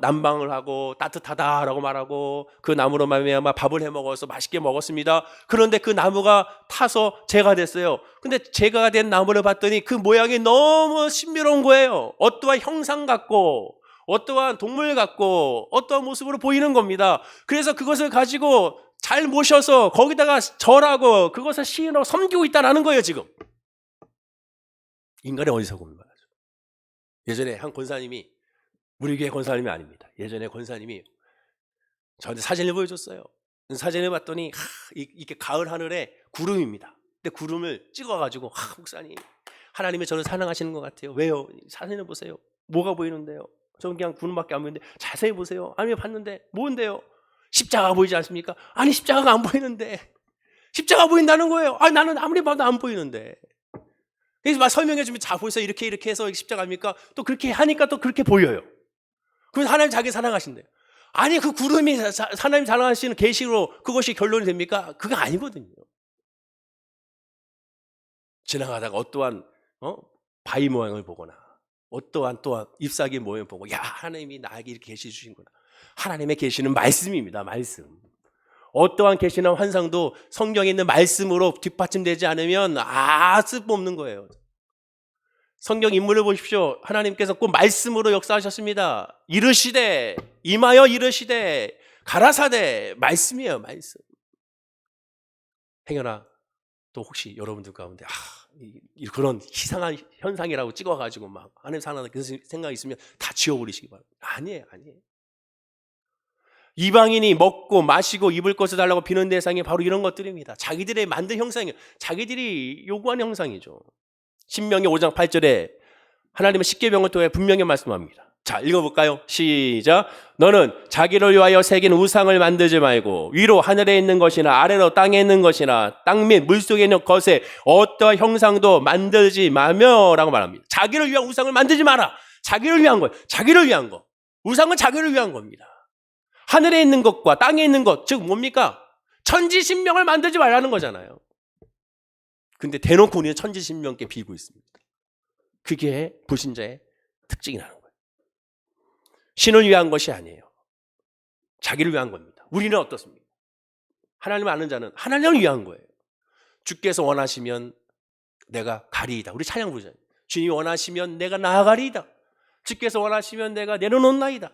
난방을 하고 따뜻하다라고 말하고 그 나무로 말미암아 밥을 해 먹어서 맛있게 먹었습니다. 그런데 그 나무가 타서 재가 됐어요. 근데 재가 된 나무를 봤더니 그 모양이 너무 신비로운 거예요. 어떠한 형상 같고 어떠한 동물 같고 어떠한 모습으로 보이는 겁니다. 그래서 그것을 가지고 잘 모셔서 거기다가 절하고 그것을 시인하고 섬기고 있다는 거예요. 지금 인간의 어리석음을 말하죠. 예전에 한 권사님이, 우리 교회 권사님이 아닙니다. 예전에 권사님이 저한테 사진을 보여줬어요. 사진을 봤더니 이렇게 가을 하늘에 구름입니다. 근데 구름을 찍어가지고 목사님 하나님이 저를 사랑하시는 것 같아요. 왜요? 사진을 보세요. 뭐가 보이는데요? 저는 그냥 구름밖에 안 보이는데 자세히 보세요. 아니 봤는데 뭔데요? 십자가가 보이지 않습니까? 아니 십자가가 안 보이는데 십자가 보인다는 거예요. 아니 나는 아무리 봐도 안 보이는데. 그래서 막 설명해 주면 자 보세요. 이렇게 해서 십자가입니까? 또 그렇게 하니까 또 그렇게 보여요. 그래서 하나님 자기 사랑하신대요. 아니 그 구름이 하나님 사랑하시는 계시로 그것이 결론이 됩니까? 그거 아니거든요. 지나가다가 어떠한 바위 모양을 보거나 어떠한 또한 잎사귀 모양을 보고 야 하나님이 나에게 이렇게 계시 주신구나. 하나님의 계시는 말씀입니다. 말씀. 어떠한 계시나 환상도 성경에 있는 말씀으로 뒷받침되지 않으면 쓸모없는 거예요. 성경 인물을 보십시오. 하나님께서 꼭 말씀으로 역사하셨습니다. 이르시되, 임하여 이르시되, 가라사대, 말씀이에요, 말씀. 행여나 또 혹시 여러분들 가운데 그런 이상한 현상이라고 찍어가지고 막 하나님 사랑하는 그런 생각이 있으면 다 지워버리시기 바랍니다. 아니에요, 아니에요. 이방인이 먹고 마시고 입을 것을 달라고 비는 대상이 바로 이런 것들입니다. 자기들의 만든 형상이에요. 자기들이 요구한 형상이죠. 신명기 5장 8절에 하나님은 십계명을 통해 분명히 말씀합니다. 자, 읽어볼까요? 시작. 너는 자기를 위하여 새긴 우상을 만들지 말고 위로 하늘에 있는 것이나 아래로 땅에 있는 것이나 땅 및 물속에 있는 것에 어떠한 형상도 만들지 마며 라고 말합니다. 자기를 위한 우상을 만들지 마라. 자기를 위한 거예요. 자기를 위한 거. 우상은 자기를 위한 겁니다. 하늘에 있는 것과 땅에 있는 것, 즉 뭡니까? 천지신명을 만들지 말라는 거잖아요. 근데 대놓고 우리는 천지신명께 비고 있습니다. 그게 불신자의 특징이라는 거예요. 신을 위한 것이 아니에요. 자기를 위한 겁니다. 우리는 어떻습니까? 하나님을 아는 자는 하나님을 위한 거예요. 주께서 원하시면 내가 가리이다. 우리 찬양 부르잖아요. 주님이 원하시면 내가 나아가리이다. 주께서 원하시면 내가 내려놓나이다.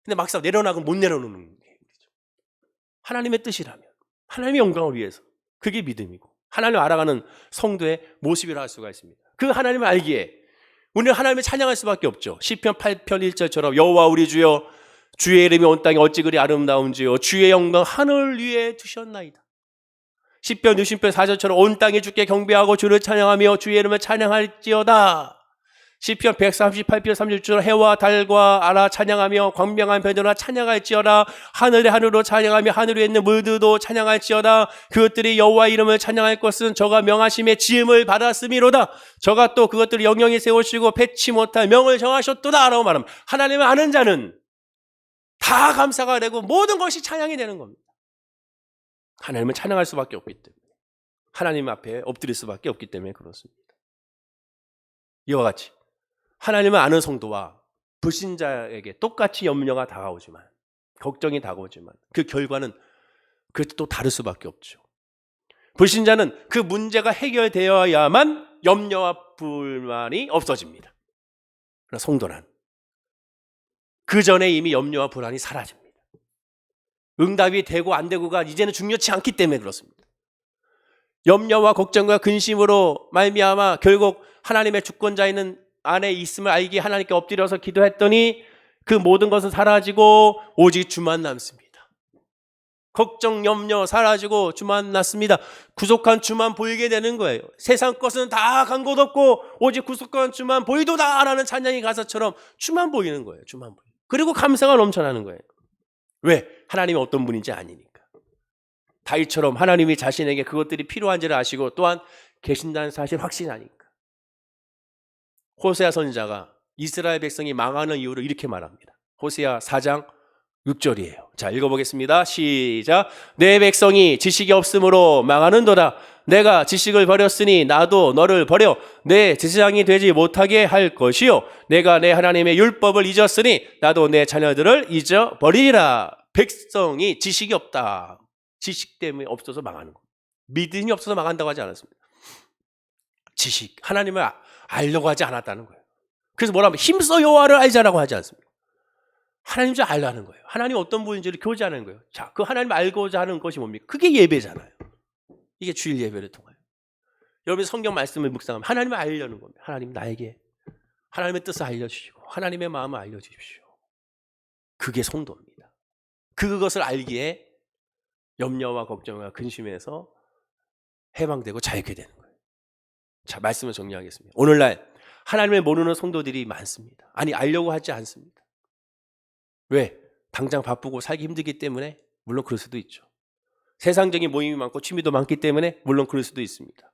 근데 막상 내려놔도 못 내려놓는 거예요. 하나님의 뜻이라면, 하나님의 영광을 위해서. 그게 믿음이고 하나님을 알아가는 성도의 모습이라 할 수가 있습니다. 그 하나님을 알기에 우리는 하나님을 찬양할 수밖에 없죠. 시편 8편 1절처럼 여호와 우리 주여 주의 이름이 온 땅에 어찌 그리 아름다운지요 주의 영광 하늘 위에 두셨나이다. 시편 60편 4절처럼 온 땅이 주께 경배하고 주를 찬양하며 주의 이름을 찬양할지어다. 시편 138편 30절 해와 달과 알아 찬양하며 광명한 별들아 찬양할지어다. 하늘의 하늘로 찬양하며 하늘 위에 있는 물들도 찬양할지어다. 그것들이 여호와의 이름을 찬양할 것은 저가 명하심에 지음을 받았음이로다. 저가 또 그것들을 영영히 세우시고 패치 못할 명을 정하셨도다 라고 말합니다. 하나님을 아는 자는 다 감사가 되고 모든 것이 찬양이 되는 겁니다. 하나님을 찬양할 수밖에 없기 때문에, 하나님 앞에 엎드릴 수밖에 없기 때문에 그렇습니다. 이와 같이 하나님을 아는 성도와 불신자에게 똑같이 염려가 다가오지만, 걱정이 다가오지만 그 결과는 그것도 또 다를 수밖에 없죠. 불신자는 그 문제가 해결되어야만 염려와 불만이 없어집니다. 그러나 성도는 그 전에 이미 염려와 불안이 사라집니다. 응답이 되고 안 되고가 이제는 중요치 않기 때문에 그렇습니다. 염려와 걱정과 근심으로 말미암아 결국 하나님의 주권자인 안에 있음을 알기에 하나님께 엎드려서 기도했더니 그 모든 것은 사라지고 오직 주만 남습니다. 걱정, 염려 사라지고 주만 남습니다. 구속한 주만 보이게 되는 거예요. 세상 것은 다 간 곳 없고 오직 구속한 주만 보이도다 라는 찬양의 가사처럼 주만 보이는 거예요. 주만 보이는. 그리고 감사가 넘쳐나는 거예요. 왜? 하나님이 어떤 분인지 아니니까. 다윗처럼 하나님이 자신에게 그것들이 필요한지를 아시고 또한 계신다는 사실 확신하니까. 호세아 선지자가 이스라엘 백성이 망하는 이유를 이렇게 말합니다. 호세아 4장 6절이에요. 자, 읽어보겠습니다. 시작. 내 백성이 지식이 없으므로 망하는도다. 내가 지식을 버렸으니 나도 너를 버려 내 제사장이 되지 못하게 할 것이요. 내가 내 하나님의 율법을 잊었으니 나도 내 자녀들을 잊어버리리라. 백성이 지식이 없다. 지식 때문에 없어서 망하는 거. 믿음이 없어서 망한다고 하지 않았습니다. 지식, 하나님을 알려고 하지 않았다는 거예요. 그래서 뭐라면 힘써 여호와를 알자라고 하지 않습니다. 하나님 좀 알라는 거예요. 하나님 어떤 분인지를 교제하는 거예요. 자, 그 하나님 알고자 하는 것이 뭡니까? 그게 예배잖아요. 이게 주일 예배를 통하여. 여러분 성경 말씀을 묵상하면 하나님을 알려는 겁니다. 하나님 나에게 하나님의 뜻을 알려주시고 하나님의 마음을 알려주십시오. 그게 성도입니다. 그것을 알기에 염려와 걱정과 근심에서 해방되고 자유케 되는 거예요. 자, 말씀을 정리하겠습니다. 오늘날 하나님을 모르는 성도들이 많습니다. 아니, 알려고 하지 않습니다. 왜? 당장 바쁘고 살기 힘들기 때문에? 물론 그럴 수도 있죠. 세상적인 모임이 많고 취미도 많기 때문에? 물론 그럴 수도 있습니다.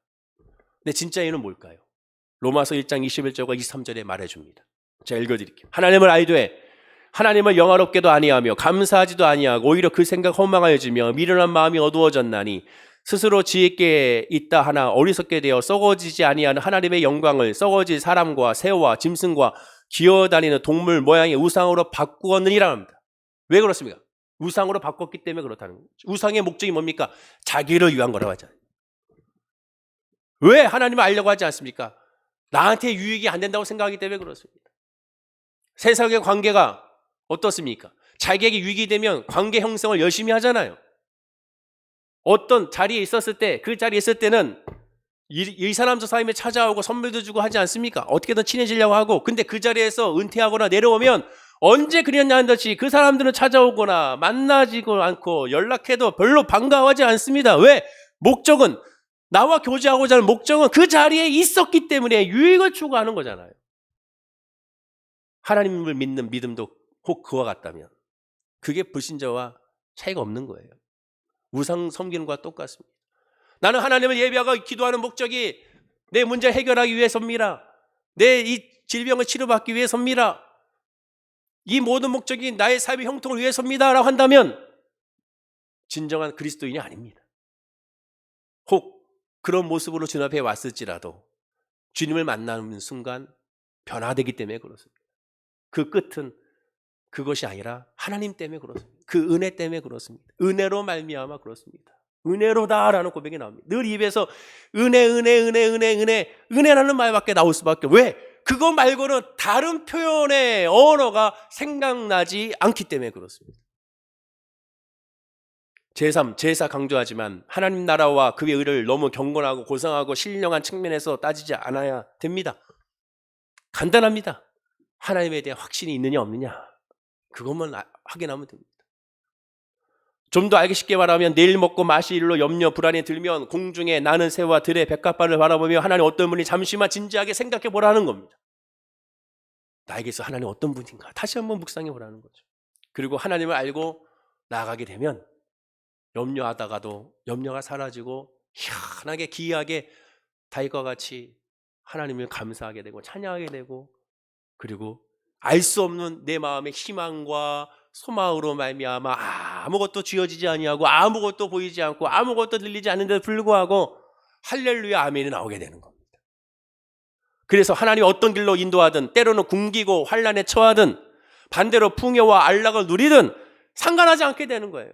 근데 진짜 이유는 뭘까요? 로마서 1장 21절과 23절에 말해줍니다. 제가 읽어드릴게요. 하나님을 알되 하나님을 영화롭게도 아니하며 감사하지도 아니하고 오히려 그 생각 허망하여지며 미련한 마음이 어두워졌나니 스스로 지혜 있다 하나 어리석게 되어 썩어지지 아니하는 하나님의 영광을 썩어질 사람과 새와 짐승과 기어다니는 동물 모양의 우상으로 바꾸었느니라 합니다. 왜 그렇습니까? 우상으로 바꿨기 때문에 그렇다는 거죠. 우상의 목적이 뭡니까? 자기를 위한 거라고 하잖아요. 왜 하나님을 알려고 하지 않습니까? 나한테 유익이 안 된다고 생각하기 때문에 그렇습니다. 세상의 관계가 어떻습니까? 자기에게 유익이 되면 관계 형성을 열심히 하잖아요. 어떤 자리에 있었을 때, 그 자리에 있을 때는 이 사람 저 사람이 찾아오고 선물도 주고 하지 않습니까? 어떻게든 친해지려고 하고. 근데 그 자리에서 은퇴하거나 내려오면 언제 그랬냐는 듯이 그 사람들은 찾아오거나 만나지고 않고 연락해도 별로 반가워하지 않습니다. 왜? 목적은, 나와 교제하고자 하는 목적은 그 자리에 있었기 때문에 유익을 추구하는 거잖아요. 하나님을 믿는 믿음도 혹 그와 같다면 그게 불신자와 차이가 없는 거예요. 우상 섬기는 것과 똑같습니다. 나는 하나님을 예배하고 기도하는 목적이 내 문제를 해결하기 위해서입니다. 내 이 질병을 치료받기 위해서입니다. 이 모든 목적이 나의 삶의 형통을 위해서입니다 라고 한다면 진정한 그리스도인이 아닙니다. 혹 그런 모습으로 주님 앞에 왔을지라도 주님을 만나는 순간 변화되기 때문에 그렇습니다. 그 끝은 그것이 아니라 하나님 때문에 그렇습니다. 그 은혜 때문에 그렇습니다. 은혜로 말미암아 그렇습니다. 은혜로다라는 고백이 나옵니다. 늘 입에서 은혜라는 말밖에 나올 수밖에. 왜? 그거 말고는 다른 표현의 언어가 생각나지 않기 때문에 그렇습니다. 제3, 제사 강조하지만 하나님 나라와 그의 의를 너무 경건하고 고상하고 신령한 측면에서 따지지 않아야 됩니다. 간단합니다. 하나님에 대한 확신이 있느냐 없느냐 그것만 확인하면 됩니다. 좀 더 알기 쉽게 말하면 내일 먹고 마실 일로 염려 불안에 들면 공중에 나는 새와 들의 백합반을 바라보며 하나님 어떤 분이 잠시만 진지하게 생각해 보라는 겁니다. 나에게서 하나님 어떤 분인가 다시 한번 묵상해 보라는 거죠. 그리고 하나님을 알고 나아가게 되면 염려하다가도 염려가 사라지고 희한하게 기이하게 다윗과 같이 하나님을 감사하게 되고 찬양하게 되고, 그리고 알 수 없는 내 마음의 희망과 소망으로 말미암아 아무것도 쥐어지지 아니하고 아무것도 보이지 않고 아무것도 들리지 않는데도 불구하고 할렐루야 아멘이 나오게 되는 겁니다. 그래서 하나님이 어떤 길로 인도하든 때로는 굶기고 환난에 처하든 반대로 풍요와 안락을 누리든 상관하지 않게 되는 거예요.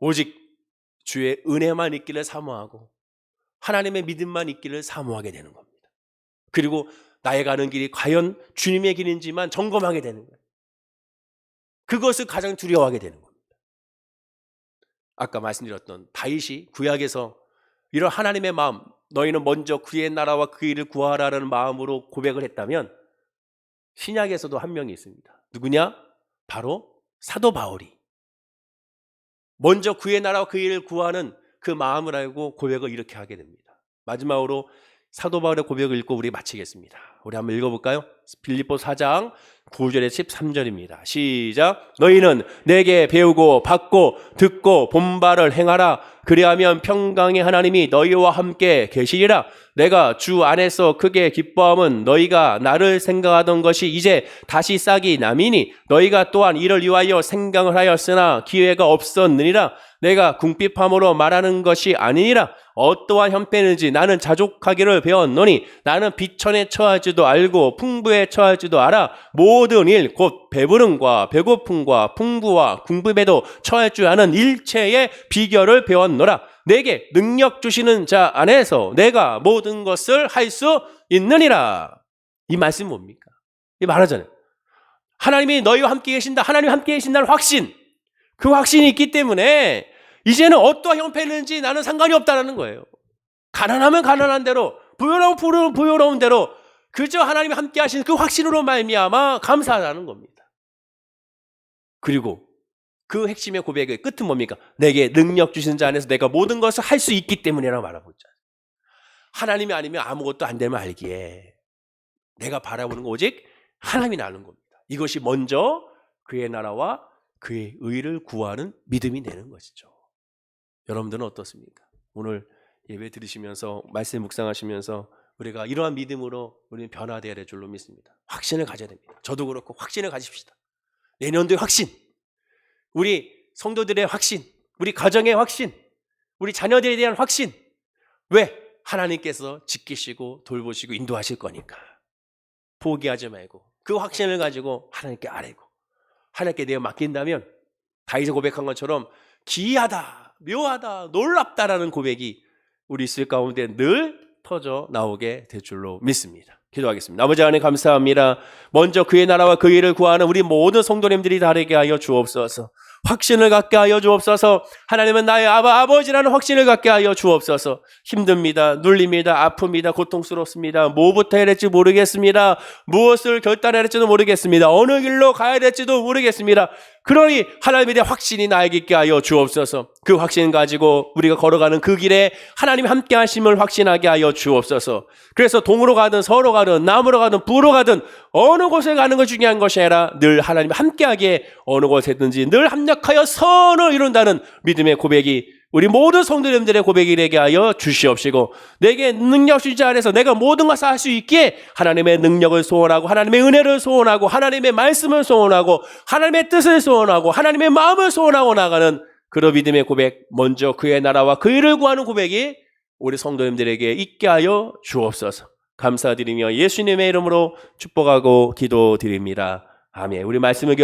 오직 주의 은혜만 있기를 사모하고 하나님의 믿음만 있기를 사모하게 되는 겁니다. 그리고 나의 가는 길이 과연 주님의 길인지만 점검하게 되는 거예요. 그것을 가장 두려워하게 되는 겁니다. 아까 말씀드렸던 다윗이 구약에서 이런 하나님의 마음, 너희는 먼저 그의 나라와 그 일을 구하라는 마음으로 고백을 했다면 신약에서도 한 명이 있습니다. 누구냐? 바로 사도 바울이 먼저 그의 나라와 그 일을 구하는 그 마음을 알고 고백을 이렇게 하게 됩니다. 마지막으로 사도 바울의 고백을 읽고 우리 마치겠습니다. 우리 한번 읽어볼까요? 빌립보 4장 9절에서 13절입니다. 시작. 너희는 내게 배우고 받고 듣고 본 바를 행하라. 그리하면 평강의 하나님이 너희와 함께 계시리라. 내가 주 안에서 크게 기뻐함은 너희가 나를 생각하던 것이 이제 다시 싹이 남이니 너희가 또한 이를 위하여 생각을 하였으나 기회가 없었느니라. 내가 궁핍함으로 말하는 것이 아니니라. 어떠한 형편인지 나는 자족하기를 배웠노니 나는 비천에 처할 줄도 알고 풍부에 처할 줄도 알아. 모든 일 곧 배부름과 배고픔과 풍부와 궁핍에도 처할 줄 아는 일체의 비결을 배웠노라. 내게 능력 주시는 자 안에서 내가 모든 것을 할 수 있느니라. 이 말씀이 뭡니까? 이 말하잖아요. 하나님이 너희와 함께 계신다. 하나님이 함께 계신다는 확신. 그 확신이 있기 때문에 이제는 어떠한 형편인지 나는 상관이 없다는 거예요. 가난하면 가난한 대로, 부유로운 부유로운 대로 그저 하나님이 함께 하시는 그 확신으로 말미암아 감사하다는 겁니다. 그리고 그 핵심의 고백의 끝은 뭡니까? 내게 능력 주신 자 안에서 내가 모든 것을 할 수 있기 때문이라고 말하고 있잖아요. 하나님이 아니면 아무것도 안 되면 알기에 내가 바라보는 건 오직 하나님이 아는 겁니다. 이것이 먼저 그의 나라와 그의 의를 구하는 믿음이 되는 것이죠. 여러분들은 어떻습니까? 오늘 예배 들으시면서 말씀 묵상하시면서 우리가 이러한 믿음으로 우리는 변화되어야 될 줄로 믿습니다. 확신을 가져야 됩니다. 저도 그렇고 확신을 가집시다. 내년도의 확신, 우리 성도들의 확신, 우리 가정의 확신, 우리 자녀들에 대한 확신. 왜? 하나님께서 지키시고 돌보시고 인도하실 거니까. 포기하지 말고 그 확신을 가지고 하나님께 아뢰고 하나님께 내어 맡긴다면 다윗이 고백한 것처럼 기이하다, 묘하다, 놀랍다라는 고백이 우리 있을 가운데 늘 터져 나오게 될 줄로 믿습니다. 기도하겠습니다. 아버지 하나님 감사합니다. 먼저 그의 나라와 그 일을 구하는 우리 모든 성도님들이 다르게 하여 주옵소서. 확신을 갖게 하여 주옵소서. 하나님은 나의 아버지라는 확신을 갖게 하여 주옵소서. 힘듭니다. 눌립니다. 아픕니다. 고통스럽습니다. 뭐부터 해야 될지 모르겠습니다. 무엇을 결단해야 될지도 모르겠습니다. 어느 길로 가야 될지도 모르겠습니다. 그러니 하나님에 대한 확신이 나에게 있게 하여 주옵소서. 그 확신 가지고 우리가 걸어가는 그 길에 하나님 함께 하심을 확신하게 하여 주옵소서. 그래서 동으로 가든 서로 가든 남으로 가든 부로 가든 어느 곳에 가는 것 중요한 것이 아니라 늘 하나님 함께하기에 어느 곳에든지 늘 합력하여 선을 이룬다는 믿음의 고백이 우리 모든 성도님들의 고백이 되게 하여 주시옵시고, 내게 능력 주지 안에서 내가 모든 것을 할 수 있기에 하나님의 능력을 소원하고 하나님의 은혜를 소원하고 하나님의 말씀을 소원하고 하나님의 뜻을 소원하고 하나님의 마음을 소원하고 나가는 그런 믿음의 고백, 먼저 그의 나라와 그 일을 구하는 고백이 우리 성도님들에게 있게 하여 주옵소서. 감사드리며 예수님의 이름으로 축복하고 기도드립니다. 아멘. 우리 말씀을